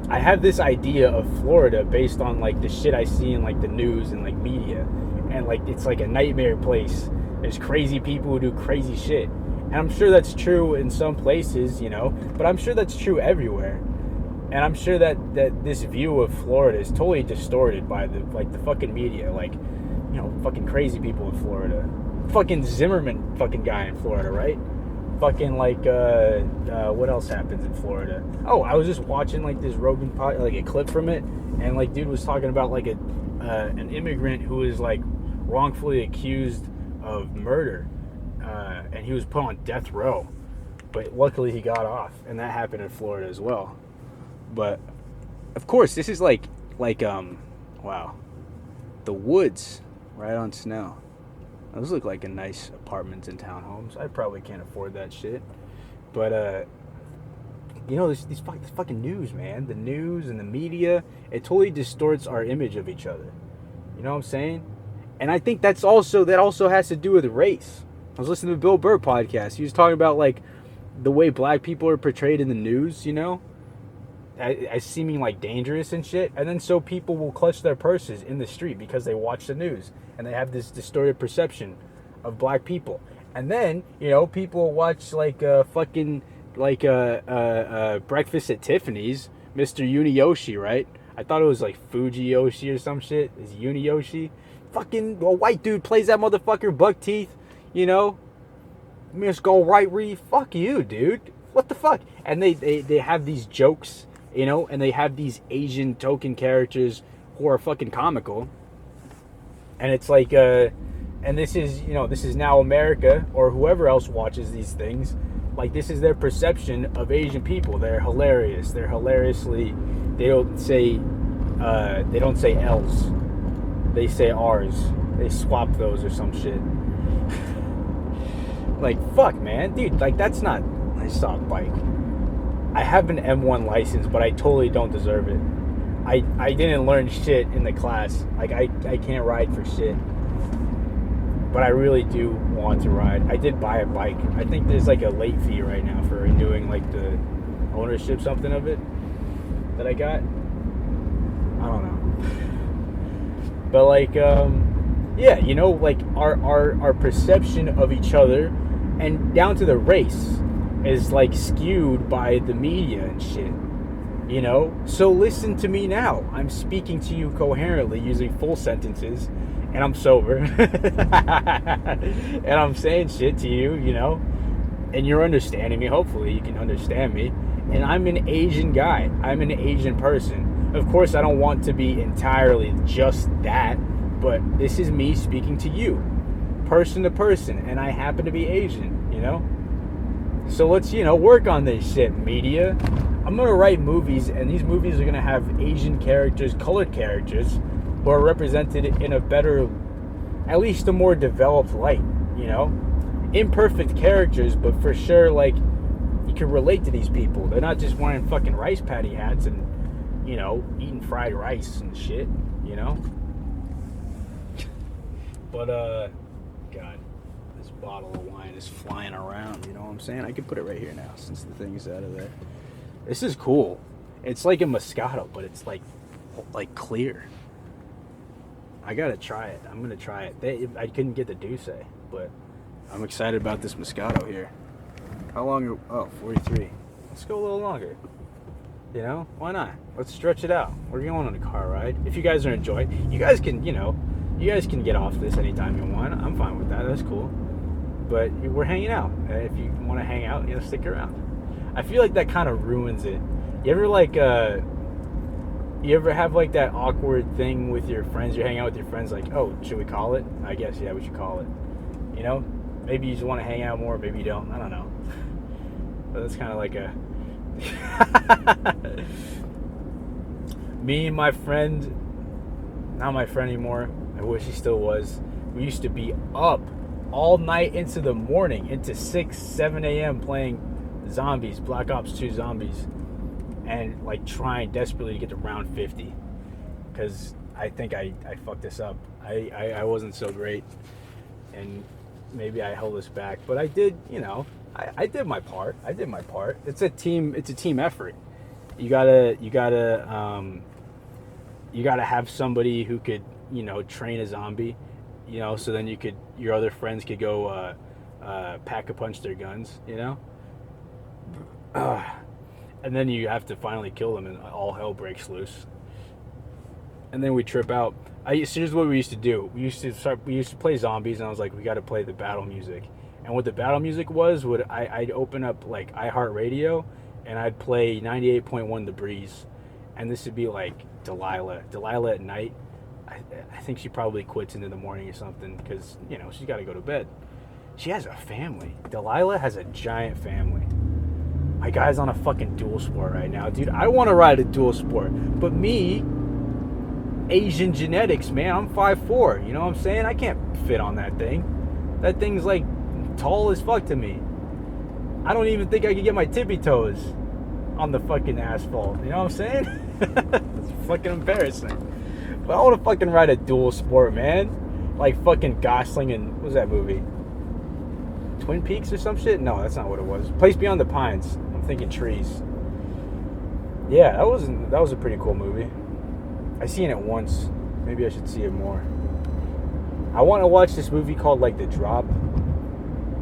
I have this idea of Florida based on, like, the shit I see in, like, the news and, like, media. And, like, it's like a nightmare place. There's crazy people who do crazy shit. And I'm sure that's true in some places, you know, but I'm sure that's true everywhere. And I'm sure that this view of Florida is totally distorted by the fucking media. Like, you know, fucking crazy people in Florida. Fucking Zimmerman fucking guy in Florida, right? Fucking, like, what else happens in Florida? Oh, I was just watching, like, this Rogan pod, like, a clip from it, and, like, dude was talking about, like, an immigrant who is, like, wrongfully accused of murder, and he was put on death row, but luckily he got off, and that happened in Florida as well. But, of course, this is, wow, the woods right on snow. Those look like a nice apartments and townhomes. I probably can't afford that shit. But, you know, this fucking news, man. The news and the media, it totally distorts our image of each other. You know what I'm saying? And I think that also has to do with race. I was listening to the Bill Burr podcast. He was talking about, like, the way black people are portrayed in the news, you know? As seeming, like, dangerous and shit. And then so people will clutch their purses in the street because they watch the news. And they have this distorted perception of black people. And then, you know, people watch, like, Breakfast at Tiffany's, Mr. Uniyoshi, right? I thought it was, like, Fujiyoshi or some shit. Is Uniyoshi? Fucking a white dude plays that motherfucker, buck teeth, you know? Miss Go Right Reed. Fuck you, dude. What the fuck? And they have these jokes, you know? And they have these Asian token characters who are fucking comical. And it's like, and this is, you know, this is now America, or whoever else watches these things. Like, this is their perception of Asian people. They're hilarious. They're hilariously, they don't say L's. They say R's. They swap those or some shit. Like, fuck, man. Dude, like, that's not, I saw a bike. I have an M1 license, but I totally don't deserve it. I didn't learn shit in the class. Like, I can't ride for shit. But I really do want to ride. I did buy a bike. I think there's, like, a late fee right now for renewing, like, the ownership something of it that I got. I don't know. But, like, yeah, you know, like, our perception of each other and down to the race is, like, skewed by the media and shit. You know? So listen to me now. I'm speaking to you coherently using full sentences, and I'm sober. And I'm saying shit to you, you know? And you're understanding me. Hopefully you can understand me. And I'm an Asian guy. I'm an Asian person. Of course, I don't want to be entirely just that, but this is me speaking to you, person to person, and I happen to be Asian, you know? So let's, you know, work on this shit, media. I'm going to write movies, and these movies are going to have Asian characters, colored characters, who are represented in a better, at least a more developed light, you know? Imperfect characters, but for sure, like, you can relate to these people. They're not just wearing fucking rice patty hats and, you know, eating fried rice and shit, you know? But, God, this bottle of wine is flying around, you know what I'm saying? I could put it right here now, since the thing's out of there. This is cool. It's like a Moscato, but it's like clear. I gotta try it. I'm gonna try it. I couldn't get the Douce, but I'm excited about this Moscato here. How long? Oh, 43. Let's go a little longer. You know, why not? Let's stretch it out. We're going on a car ride. If you guys are enjoying, you guys can, you know, you guys can get off this anytime you want. I'm fine with that. That's cool. But we're hanging out. If you want to hang out, you know, stick around. I feel like that kind of ruins it. You ever like, you ever have like that awkward thing with your friends? You hang out with your friends, like, oh, should we call it? I guess, yeah, we should call it. You know, maybe you just want to hang out more, maybe you don't. I don't know. But that's kind of like a. Me and my friend, not my friend anymore. I wish he still was. We used to be up all night into the morning, into 6, 7 a.m. playing Zombies, Black Ops 2 Zombies, and like trying desperately to get to round 50, because I think I fucked this up. I wasn't so great, and maybe I held this back, but I did, you know, I did my part. It's a team effort. You gotta have somebody who could, train a zombie, so then your other friends could go pack a punch their guns, and then you have to finally kill them, and all hell breaks loose. And then we trip out. Here's what we used to do. We used to play zombies, and I was like, we got to play the battle music. And what the battle music was, I'd open up like iHeartRadio, and I'd play 98.1 The Breeze, and this would be like Delilah at night. I think she probably quits into the morning or something because she's got to go to bed. She has a family. Delilah has a giant family. My guy's on a fucking dual sport right now, dude. I want to ride a dual sport, but me, Asian genetics, man. I'm 5'4". You know what I'm saying? I can't fit on that thing. That thing's like tall as fuck to me. I don't even think I could get my tippy toes on the fucking asphalt. You know what I'm saying? It's fucking embarrassing. But I want to fucking ride a dual sport, man. Like fucking Gosling and what was that movie? Twin Peaks or some shit? No, that's not what it was. Place Beyond the Pines. I'm thinking Trees. Yeah, that was a pretty cool movie. I seen it once. Maybe I should see it more. I want to watch this movie called like The Drop.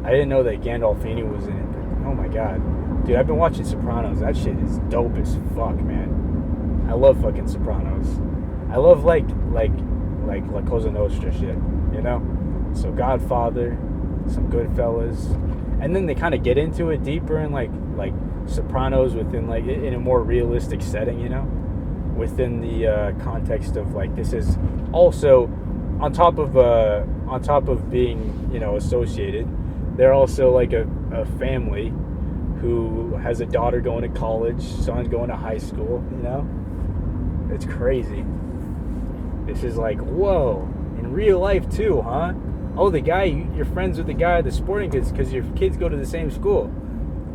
I didn't know that Gandolfini was in it. But, oh my god, dude! I've been watching Sopranos. That shit is dope as fuck, man. I love fucking Sopranos. I love like La Cosa Nostra shit, So Godfather, some Goodfellas, and then they kind of get into it deeper in like Sopranos within like in a more realistic setting, within the context of like this is also on top of being associated. They're also like a family who has a daughter going to college, son going to high school. It's crazy. This is like, whoa, in real life too, huh? Oh, the guy, you're friends with the guy at the sporting goods because your kids go to the same school.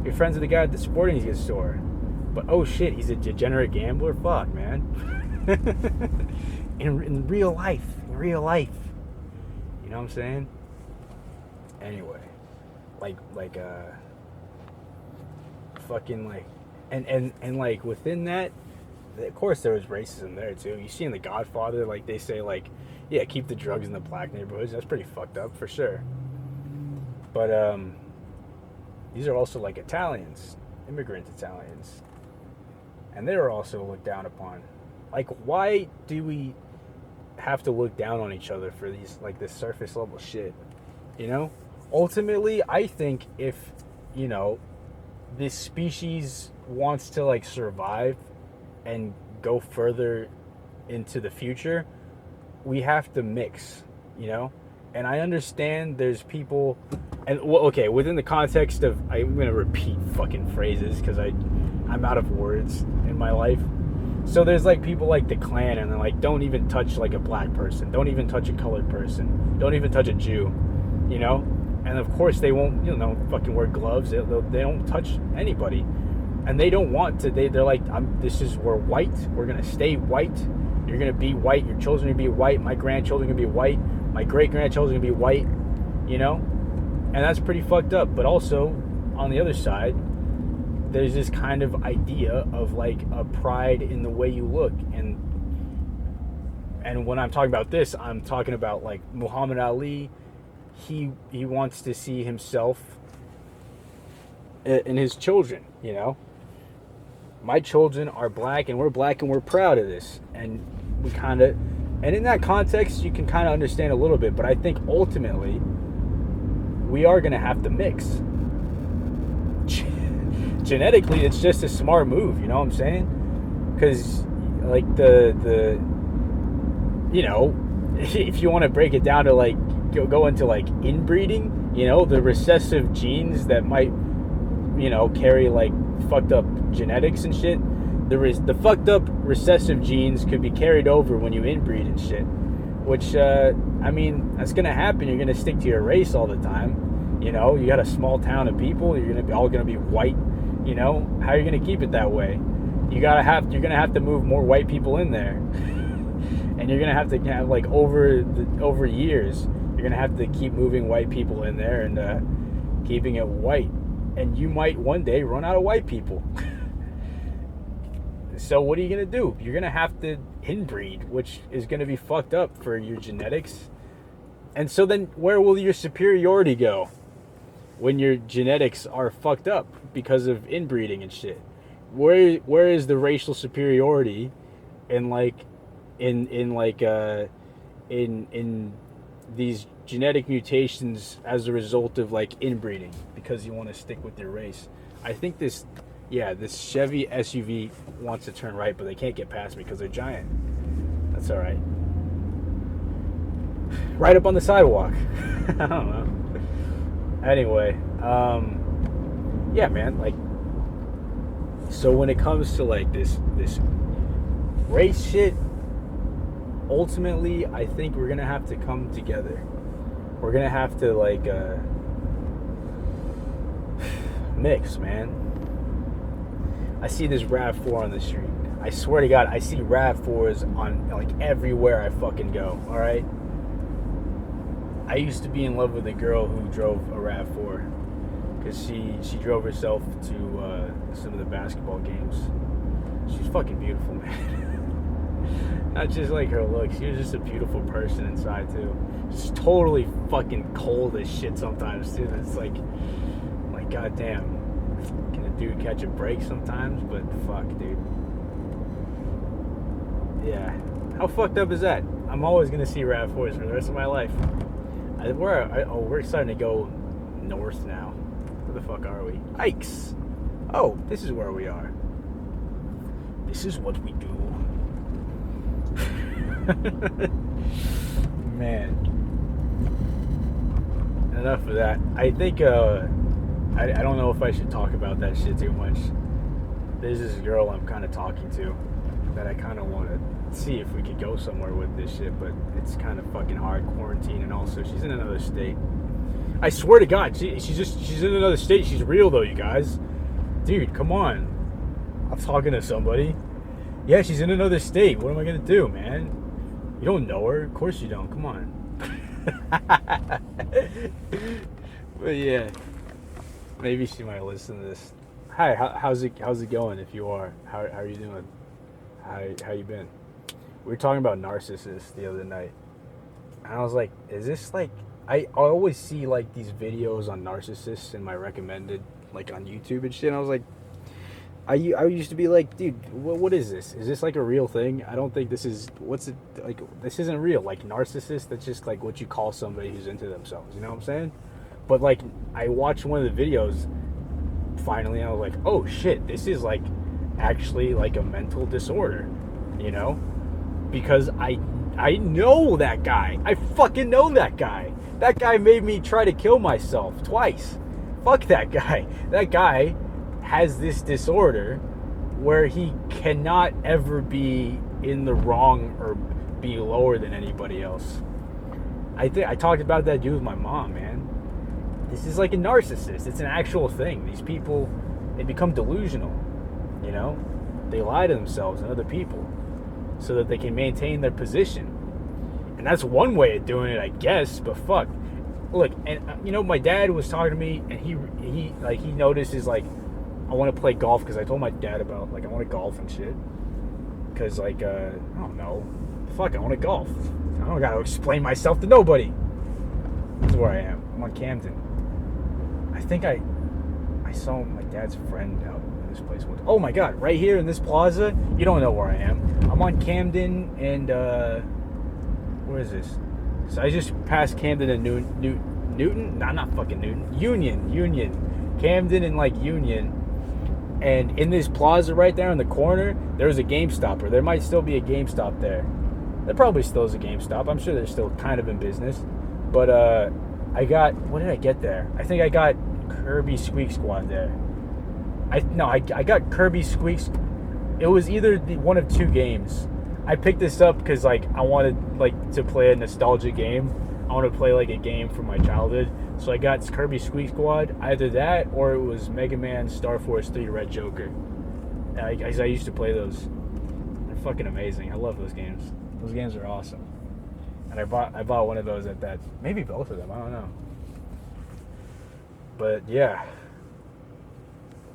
You're friends with the guy at the sporting goods store. But oh shit, he's a degenerate gambler? Fuck, man. in real life. You know what I'm saying? Anyway, fucking like, and like within that, of course there was racism there too. You see in The Godfather, like they say like, yeah, keep the drugs in the black neighborhoods. That's pretty fucked up for sure. But these are also like Italians, immigrant Italians, and they were also looked down upon. Like, why do we have to look down on each other for these like this surface level shit? Ultimately, I think if this species wants to like survive and go further into the future, we have to mix, and I understand there's people, and okay, within the context of, I'm going to repeat fucking phrases because I'm out of words in my life. So there's like people like the Klan, and they're like, don't even touch like a black person, don't even touch a colored person, don't even touch a Jew, and of course they won't, fucking wear gloves. They don't touch anybody. And they don't want to. They're like, we're white. We're gonna stay white. You're gonna be white. Your children are gonna be white. My grandchildren are gonna be white. My great grandchildren are gonna be white. And that's pretty fucked up. But also, on the other side, there's this kind of idea of like a pride in the way you look. And when I'm talking about this, I'm talking about like Muhammad Ali. He wants to see himself in his children. My children are black, and we're proud of this. And in that context, you can kind of understand a little bit, but I think ultimately we are going to have to mix. Genetically, it's just a smart move, you know what I'm saying? Because like if you want to break it down to like go into like inbreeding, the recessive genes that might carry like fucked up genetics and shit. The fucked up recessive genes could be carried over when you inbreed and shit. Which that's gonna happen. You're gonna stick to your race all the time. You got a small town of people. You're all gonna be white. How are you gonna keep it that way? You're gonna have to move more white people in there, and you're gonna have to have like over years. You're gonna have to keep moving white people in there and keeping it white. and you might one day run out of white people. So what are you going to do? You're going to have to inbreed, which is going to be fucked up for your genetics. And so then where will your superiority go when your genetics are fucked up because of inbreeding and shit? Where is the racial superiority in these genetic mutations as a result of like inbreeding because you want to stick with your race? I think this Chevy SUV wants to turn right, but they can't get past me because they're giant. That's all right. Right up on the sidewalk. I don't know. Anyway, yeah, man. Like, so when it comes to like this race shit, ultimately, I think we're gonna have to come together. We're gonna have to like mix, man. I see this RAV4 on the street. I swear to God, I see RAV4s on like everywhere I fucking go. All right. I used to be in love with a girl who drove a RAV4 because she drove herself to some of the basketball games. She's fucking beautiful, man. Not just like her looks. She was just a beautiful person inside too. She's totally fucking cold as shit sometimes too. It's like goddamn, can a dude catch a break sometimes? But fuck, dude. Yeah, how fucked up is that? I'm always gonna see RAV4s for the rest of my life. We're starting to go north now. Where the fuck are we? Ikes. Oh, this is where we are. This is what we do. Man. Enough of that. I think, I don't know if I should talk about that shit too much. There's this girl I'm kind of talking to that I kind of want to see if we could go somewhere with this shit, but it's kind of fucking hard quarantine, and also she's in another state. I swear to God, she's in another state. She's real though, you guys. Dude, come on. I'm talking to somebody. Yeah, she's in another state. What am I gonna do, man? You don't know her? Of course you don't. Come on. But yeah, maybe she might listen to this. Hi, how's it going? If you are, how are you doing? How you been? We were talking about narcissists the other night, and I was like, is this like, I always see like these videos on narcissists in my recommended, like on YouTube and shit, and I was like, I used to be like, dude, what is this? Is this like a real thing? I don't think this is, what's it, like, this isn't real. Like, narcissist, that's just like what you call somebody who's into themselves, you know what I'm saying? But like, I watched one of the videos finally, and I was like, oh shit, this is like actually like a mental disorder, you know? Because I know that guy. I fucking know that guy. That guy made me try to kill myself twice. Fuck that guy. That guy has this disorder where he cannot ever be in the wrong or be lower than anybody else. I talked about that dude with my mom, man. This is like a narcissist. It's an actual thing. These people, they become delusional, you know? They lie to themselves and other people so that they can maintain their position. And that's one way of doing it, I guess, but fuck. Look, and you know, my dad was talking to me, and he notices, like, I want to play golf, because I told my dad about, like, I want to golf and shit. Because, like, I don't know. Fuck, I want to golf. I don't got to explain myself to nobody. That's where I am. I'm on Camden. I think I saw my dad's friend out in this place once. Oh my God, right here in this plaza? You don't know where I am. I'm on Camden and, where is this? So I just passed Camden and Newton? Nah, not fucking Newton. Union. Camden and, like, Union. And in this plaza right there in the corner, there's a GameStop, or there might still be a GameStop there. There probably still is a GameStop. I'm sure they're still kind of in business. But I got, what did I get there? I think I got Kirby Squeak Squad there. I got Kirby Squeaks. It was either one of two games. I picked this up because, like, I wanted, like, to play a nostalgia game. I want to play, like, a game from my childhood. So I got Kirby Squeak Squad. Either that or it was Mega Man Star Force 3 Red Joker. I used to play those. They're fucking amazing. I love those games. Those games are awesome. And I bought one of those at that. Maybe both of them. I don't know. But yeah.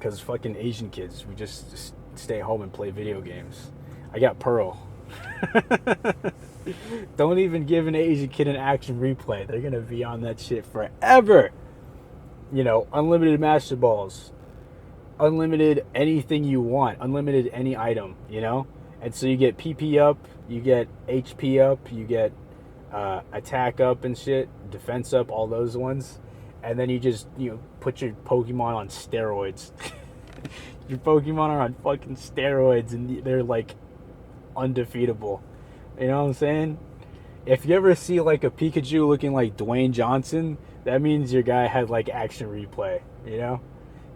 Because fucking Asian kids, we just stay home and play video games. I got Pearl. Don't even give an Asian kid an action replay. They're gonna be on that shit forever. You know, unlimited master balls, unlimited anything you want, unlimited any item, you know? And so you get PP up, you get HP up, you get attack up and shit, defense up, all those ones. And then you just, put your Pokemon on steroids. Your Pokemon are on fucking steroids and they're like undefeatable. You know what I'm saying? If you ever see like a Pikachu looking like Dwayne Johnson, that means your guy had like action replay, you know?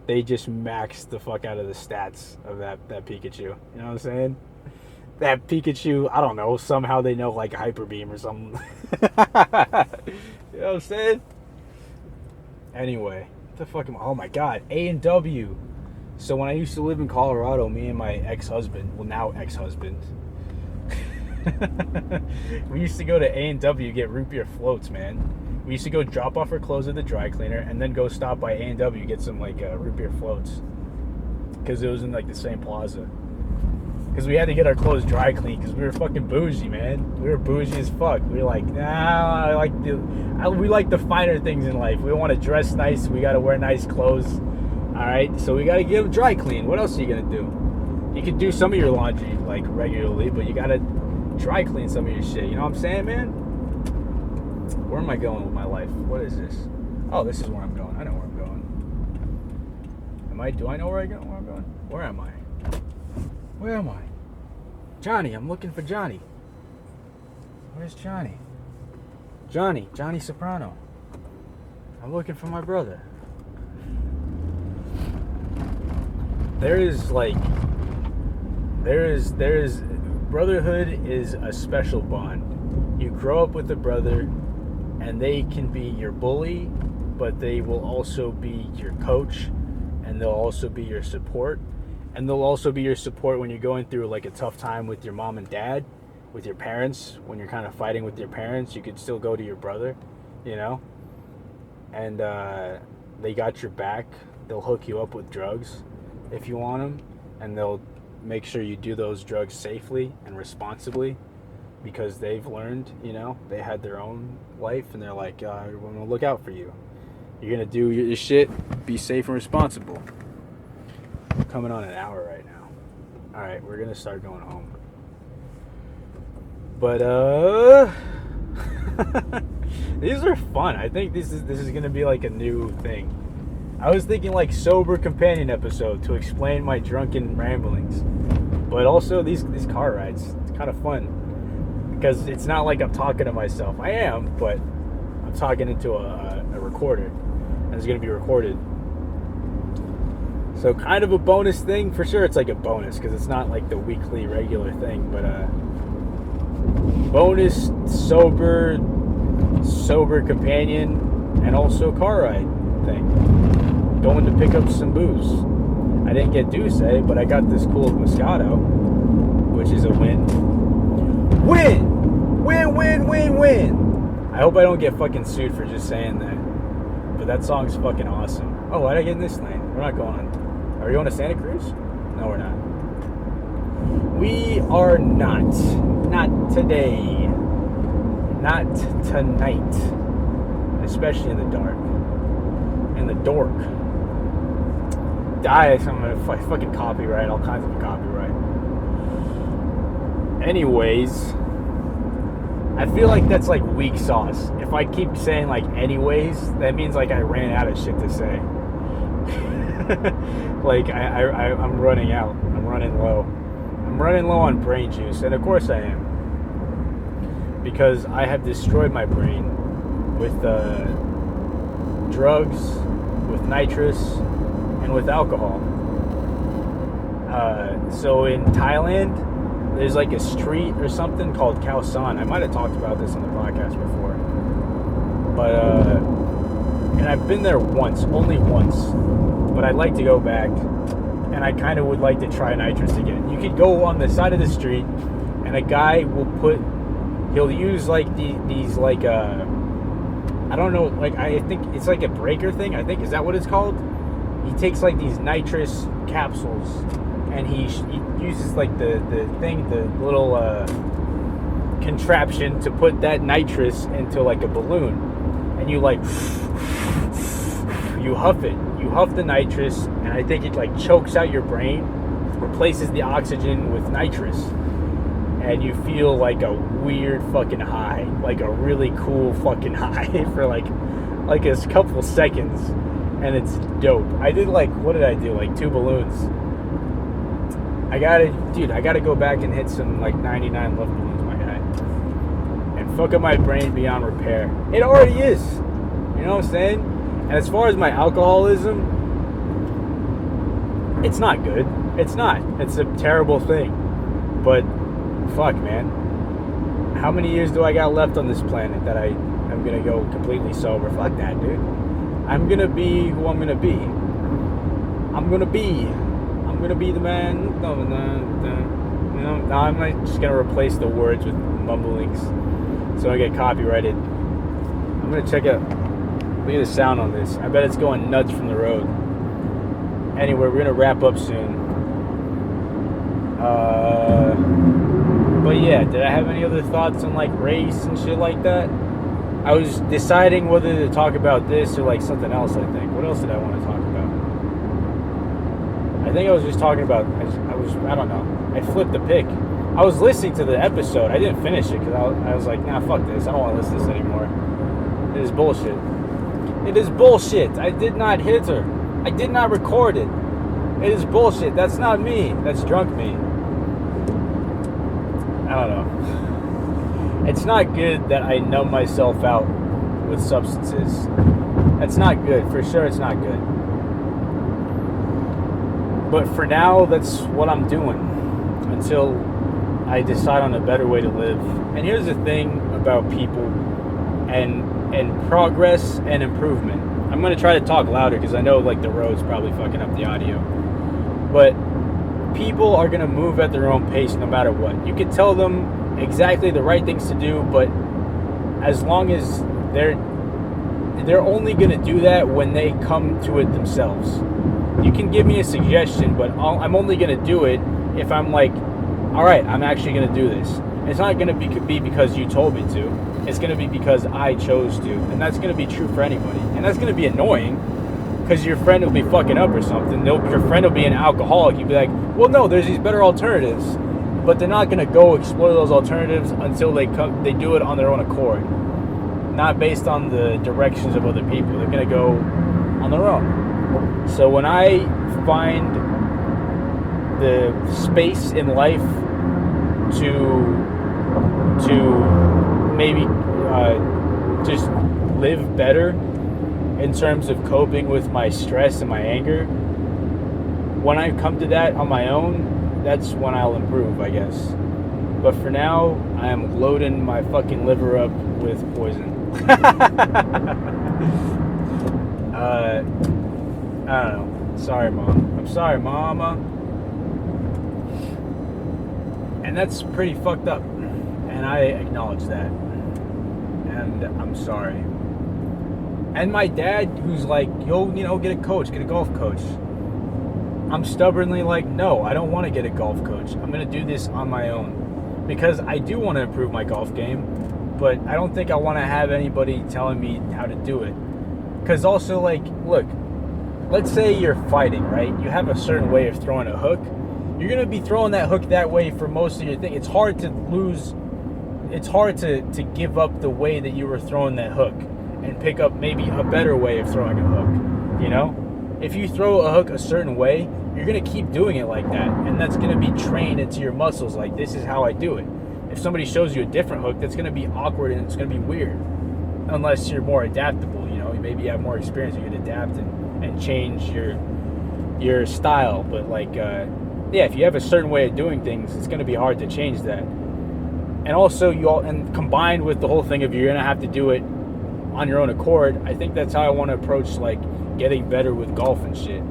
They just maxed the fuck out of the stats of that Pikachu. You know what I'm saying? That Pikachu, I don't know, somehow they know like Hyper Beam or something. You know what I'm saying? Anyway, what the fuck oh my god, A&W. So when I used to live in Colorado, me and my ex-husband, well now ex-husband, we used to go to A&W get root beer floats, man. We used to go drop off our clothes at the dry cleaner and then go stop by A&W get some like root beer floats. Because it was in like the same plaza. Because we had to get our clothes dry cleaned because we were fucking bougie, man. We were bougie as fuck. We were like, nah, we like the finer things in life. We want to dress nice. We got to wear nice clothes. All right, so we got to get them dry clean. What else are you going to do? You can do some of your laundry like regularly, but you got to dry clean some of your shit. You know what I'm saying, man? Where am I going with my life? What is this? Oh, this is where I'm going. I know where I'm going. Do I know where I'm going? Where am I? Where am I? Johnny, I'm looking for Johnny. Where's Johnny? Johnny Soprano. I'm looking for my brother. There is brotherhood is a special bond. You grow up with a brother and they can be your bully, but they will also be your coach and they'll also be your support. And they'll also be your support when you're going through like a tough time with your mom and dad, with your parents. When you're kind of fighting with your parents, you could still go to your brother, you know? And they got your back. They'll hook you up with drugs if you want them. And they'll make sure you do those drugs safely and responsibly because they've learned, you know? They had their own life and they're like, we're going to look out for you. You're going to do your shit, be safe and responsible. Coming on an hour right now. Alright, we're gonna start going home. But these are fun. I think this is gonna be like a new thing. I was thinking like sober companion episode to explain my drunken ramblings. But also these car rides. It's kind of fun. Because it's not like I'm talking to myself. I am, but I'm talking into a recorder. And it's gonna be recorded. So kind of a bonus thing. For sure it's like a bonus because it's not like the weekly regular thing. But bonus sober companion and also car ride thing. Going to pick up some booze. I didn't get Douce, but I got this cool Moscato, which is a win. Win! I hope I don't get fucking sued for just saying that. But that song's fucking awesome. Oh, why'd I get in this lane? We're not going on. Are we going to Santa Cruz? No, we're not. We are not. Not today. Not tonight. Especially in the dark. In the dork. I'm gonna fucking copyright. All kinds of copyright. Anyways. I feel like that's like weak sauce. If I keep saying like anyways, that means like I ran out of shit to say. Like I'm running out. I'm running low. I'm running low on brain juice, and of course I am, because I have destroyed my brain with drugs, with nitrous, and with alcohol. So in Thailand, there's like a street or something called Khao San. I might have talked about this on the podcast before, but and I've been there once, only once. But I'd like to go back, and I kind of would like to try nitrous again. You could go on the side of the street, and a guy he'll use like these like I don't know, like I think it's like a breaker thing. I think, is that what it's called? he takes like these nitrous capsules, and he uses like the little contraption to put that nitrous into like a balloon, and you like you huff the nitrous, and I think it like chokes out your brain, replaces the oxygen with nitrous, and you feel like a weird fucking high, like a really cool fucking high for like a couple seconds, and it's dope. I did like, what did I do? Like 2 balloons. I gotta go back and hit some like 99 love balloons, my guy, and fuck up my brain beyond repair. It already is. You know what I'm saying? And as far as my alcoholism, it's not good. It's not. It's a terrible thing. But fuck, man. How many years do I got left on this planet that I'm gonna go completely sober? Fuck that, dude. I'm gonna be who I'm gonna be. I'm gonna be the man. No, I'm not just gonna replace the words with mumblings so I get copyrighted. I'm gonna check out. Look at the sound on this. I bet it's going nuts from the road. Anyway, we're gonna wrap up soon. But yeah, did I have any other thoughts on like race and shit like that? I was deciding whether to talk about this or like something else, I think. What else did I want to talk about? I think I was just talking about, I don't know. I flipped the pick. I was listening to the episode. I didn't finish it because I was like, nah, fuck this. I don't want to listen to this anymore. It is bullshit. It is bullshit. I did not hit her. I did not record it. It is bullshit. That's not me. That's drunk me. I don't know. It's not good that I numb myself out with substances. That's not good. For sure, it's not good. But for now, that's what I'm doing until I decide on a better way to live. And here's the thing about people and progress and improvement. I'm going to try to talk louder because I know like the road's probably fucking up the audio. But people are going to move at their own pace no matter what. You can tell them exactly the right things to do, but as long as they're only going to do that when they come to it themselves. You can give me a suggestion, but I'm only going to do it if I'm like, all right, I'm actually going to do this. It's not going to be because you told me to. It's going to be because I chose to. And that's going to be true for anybody. And that's going to be annoying because your friend will be fucking up or something. Your friend will be an alcoholic. You'll be like, well, no, there's these better alternatives. But they're not going to go explore those alternatives until they do it on their own accord. Not based on the directions of other people. They're going to go on their own. So when I find the space in life to maybe just live better in terms of coping with my stress and my anger, when I come to that on my own, that's when I'll improve, I guess. But for now, I am loading my fucking liver up with poison. I don't know. Sorry, Mom. I'm sorry, Mama. And that's pretty fucked up. And I acknowledge that. And I'm sorry. And my dad, who's like, yo, get a coach, get a golf coach. I'm stubbornly like, no, I don't want to get a golf coach. I'm going to do this on my own. Because I do want to improve my golf game. But I don't think I want to have anybody telling me how to do it. Because also, like, look, let's say you're fighting, right? You have a certain way of throwing a hook. You're going to be throwing that hook that way for most of your thing. It's hard to lose. It's hard to give up the way that you were throwing that hook and pick up maybe a better way of throwing a hook, If you throw a hook a certain way, you're going to keep doing it like that. And that's going to be trained into your muscles. Like, this is how I do it. If somebody shows you a different hook, that's going to be awkward and it's going to be weird. Unless you're more adaptable, maybe you have more experience. You can adapt and change your style. But if you have a certain way of doing things, it's going to be hard to change that. And also, and combined with the whole thing of you're going to have to do it on your own accord, I think that's how I want to approach like getting better with golf and shit.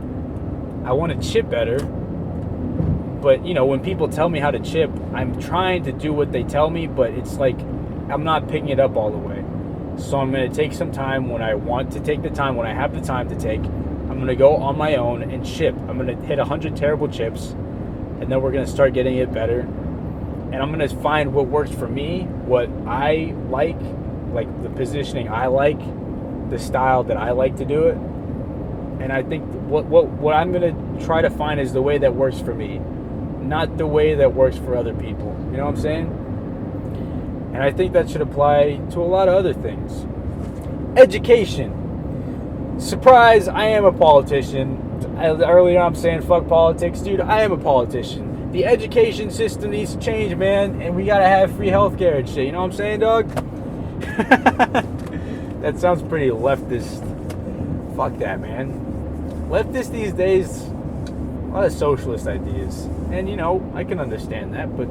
I want to chip better, but when people tell me how to chip, I'm trying to do what they tell me, but it's like I'm not picking it up all the way. So I'm going to take some time when I want to take the time, when I have the time to take. I'm I'm going to go on my own and chip. I'm going to hit 100 terrible chips, and then we're going to start getting it better. And I'm going to find what works for me, what I like the positioning I like, the style that I like to do it. And I think what I'm going to try to find is the way that works for me, not the way that works for other people. You know what I'm saying? And I think that should apply to a lot of other things. Education. Surprise, I am a politician. Earlier I'm saying fuck politics. Dude, I am a politician. The education system needs to change, man. And we gotta have free healthcare and shit. You know what I'm saying, dog? That sounds pretty leftist. Fuck that, man. Leftists these days, a lot of socialist ideas. And, you know, I can understand that. But,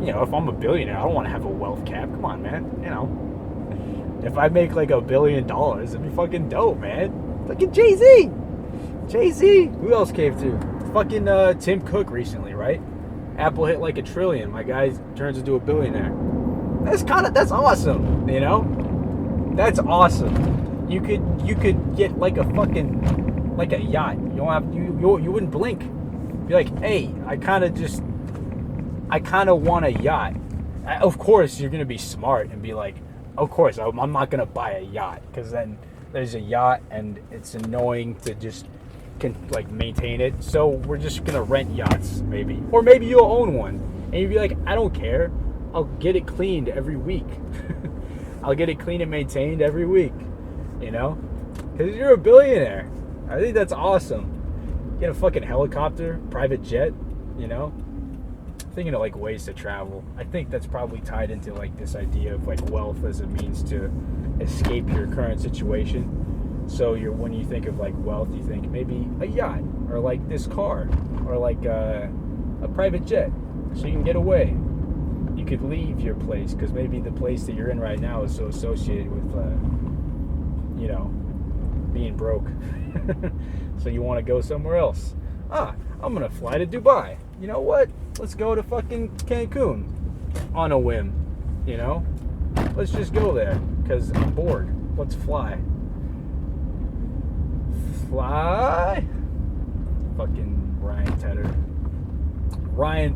you know, if I'm a billionaire, I don't want to have a wealth cap. Come on, man. You know. If I make like $1 billion, it'd be fucking dope, man. Fucking Jay-Z. Jay-Z. Who else came to? Fucking Tim Cook recently, right? Apple hit like $1 trillion. My guy turns into a billionaire. That's awesome, you know? That's awesome. You could get like a fucking, like a yacht. You don't have, you wouldn't blink. Be like, hey, I kind of want a yacht. Of course, you're going to be smart and be like, of course, I'm not going to buy a yacht, because then there's a yacht and it's annoying to just maintain it. So we're just going to rent yachts, maybe. Or maybe you'll own one. And you'd be like, I don't care. I'll get it cleaned every week. I'll get it cleaned and maintained every week. You know? Because you're a billionaire. I think that's awesome. Get a fucking helicopter, private jet, you know? Thinking of like ways to travel. I think that's probably tied into like this idea of like wealth as a means to escape your current situation. So when you think of like wealth, you think maybe a yacht, or like this car, or like a private jet, so you can get away. You could leave your place, because maybe the place that you're in right now is so associated with you know, being broke. So you want to go somewhere else. I'm gonna fly to Dubai. You know what? Let's go to fucking Cancun on a whim, you know? Let's just go there, because I'm bored. Let's fly. Fly? Fucking Ryan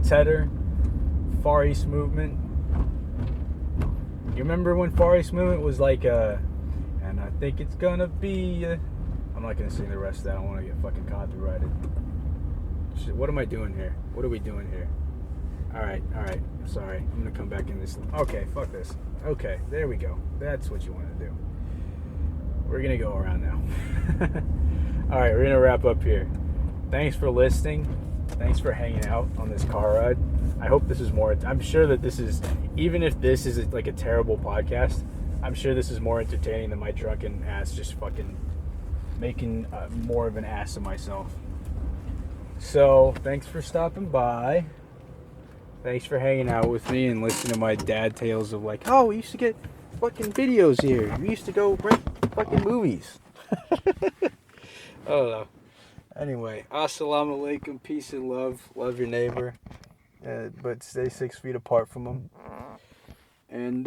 Tedder. Far East Movement. You remember when Far East Movement was like, and I think it's gonna be, I'm not gonna sing the rest of that. I don't want to get fucking copyrighted. Shit, what am I doing here? What are we doing here? Alright. Sorry. I'm gonna come back in this. Okay, fuck this. Okay, there we go. That's what you want to do. We're gonna go around now. Alright, we're gonna wrap up here. Thanks for listening. Thanks for hanging out on this car ride. I hope this is more. I'm sure that this is, even if this is like a terrible podcast, I'm sure this is more entertaining than my drunken ass just fucking making more of an ass of myself. So, thanks for stopping by. Thanks for hanging out with me and listening to my dad tales of like, oh, we used to get fucking videos here. We used to go rent fucking movies. I don't know. Anyway, assalamu alaikum, peace and love. Love your neighbor. But stay 6 feet apart from them. And,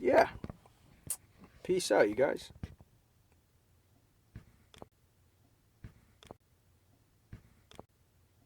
yeah. Peace out, you guys.